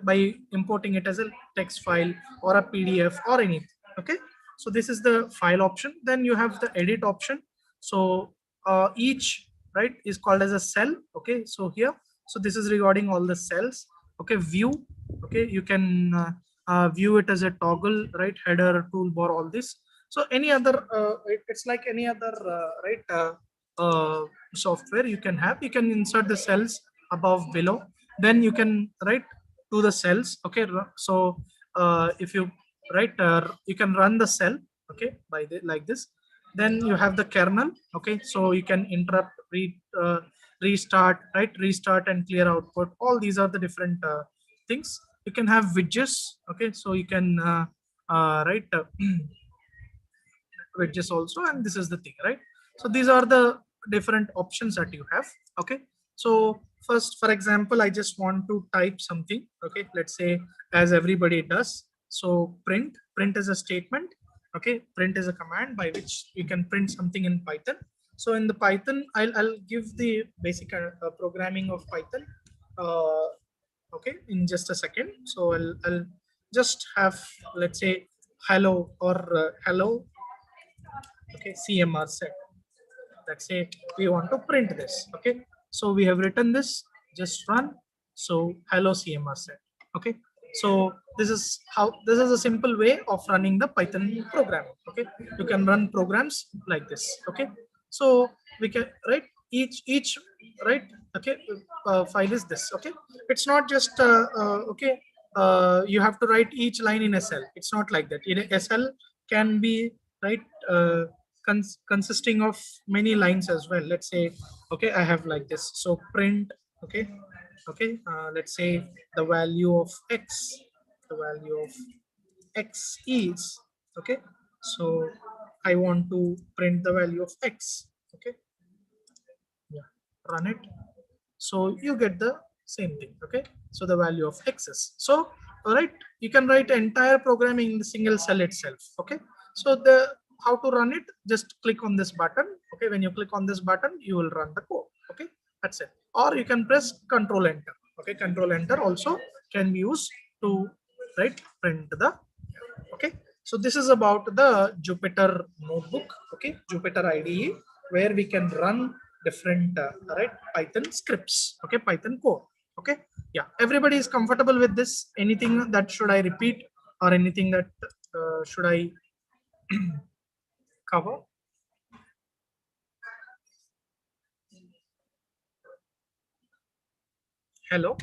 by importing it as a text file or a PDF or anything. Okay, so this is the file option. Then you have the edit option. So each is called as a cell. Okay, so here, so this is regarding all the cells. Okay, view. Okay, you can view it as a toggle, header, toolbar, all this. So any other it's like any other software you can have. You can insert the cells above, below. Then you can to the cells. Okay, so if you you can run the cell. Okay, by like this. Then you have the kernel. Okay, so you can interrupt, restart, restart and clear output. All these are the different things. You can have widgets. Okay, so you can wedges also, and this is the thing. So these are the different options that you have. Okay, so first, for example, I just want to type something. Okay, let's say, as everybody does, so print is a statement. Okay, print is a command by which you can print something in Python. So in the Python, I'll give the basic programming of Python okay, in just a second. So I'll just have, let's say, hello, or hello. Okay, CMR set. Let's say we want to print this. Okay, so we have written this, just run. So hello CMR set. Okay, so this is a simple way of running the Python program. Okay, you can run programs like this. Okay, so we can each okay, file is this. Okay, it's not just okay, you have to write each line in SL. It's not like that. In SL can be uh, consisting of many lines as well. Let's say, okay, I have like this. So print, okay, let's say the value of x, is, okay, so I want to print the value of x. Okay, yeah, run it. So you get the same thing. Okay, so the value of x is, so you can write entire programming in the single cell itself. Okay, so the how to run it, just click on this button. Okay, when you click on this button, you will run the code. Okay, that's it. Or you can press Control Enter. Okay, Control Enter also can be used to print the. Okay, so this is about the Jupyter notebook. Okay, Jupyter IDE, where we can run different Python scripts. Okay, Python code. Okay, yeah, everybody is comfortable with this. Anything that should I repeat, or anything that should I cover? Hello.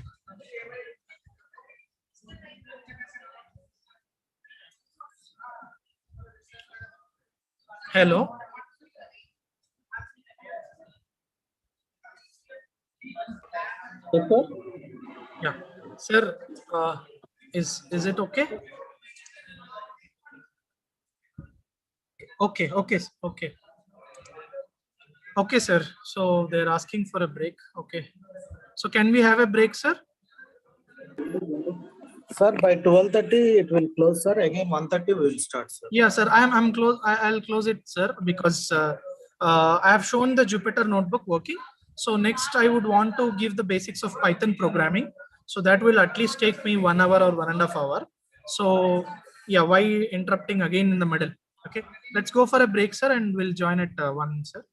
Hello. Yes, sir. Yeah, sir, is it okay? Okay, okay, okay. Okay, sir. So they're asking for a break. Okay. So can we have a break, sir? Sir, by 12:30 it will close, sir. Again 1:30 we will start, sir. Yeah, sir. I'm close. I'll close it, sir, because I have shown the Jupyter notebook working. So next, I would want to give the basics of Python programming. So that will at least take me 1 hour or 1.5 hours. So yeah, why interrupting again in the middle? Okay, let's go for a break, sir, and we'll join at 1, sir.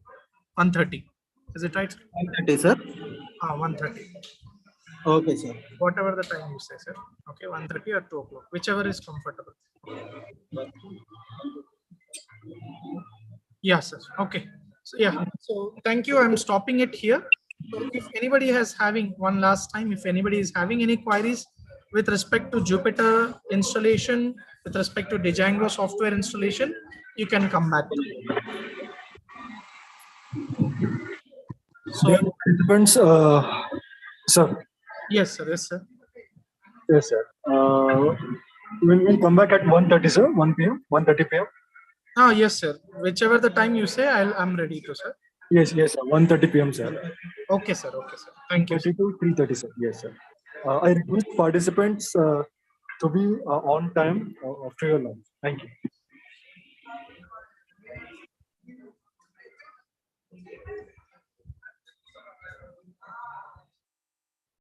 1:30. Is it right? 1:30, sir. 1:30. Okay, sir. Whatever the time you say, sir. Okay, 1:30 or 2 o'clock, whichever is comfortable. Yeah, sir. Okay. So yeah. So thank you. I'm stopping it here. So if anybody has having one last time, if anybody is having any queries with respect to Jupyter installation, with respect to Django software installation, you can come back to me. So Dear participants, sir. yes, sir. Yes, sir. Yes, sir. We'll come back at 1:30, sir. 1 p.m. 1:30 p.m. Yes, sir. Whichever the time you say, I'm ready to, sir. Yes, yes, sir. 1:30 p.m., sir. Okay, sir. Okay, sir. Thank you. 30 to 3:30, sir. Yes, sir. I request participants to be on time after your lunch. Thank you.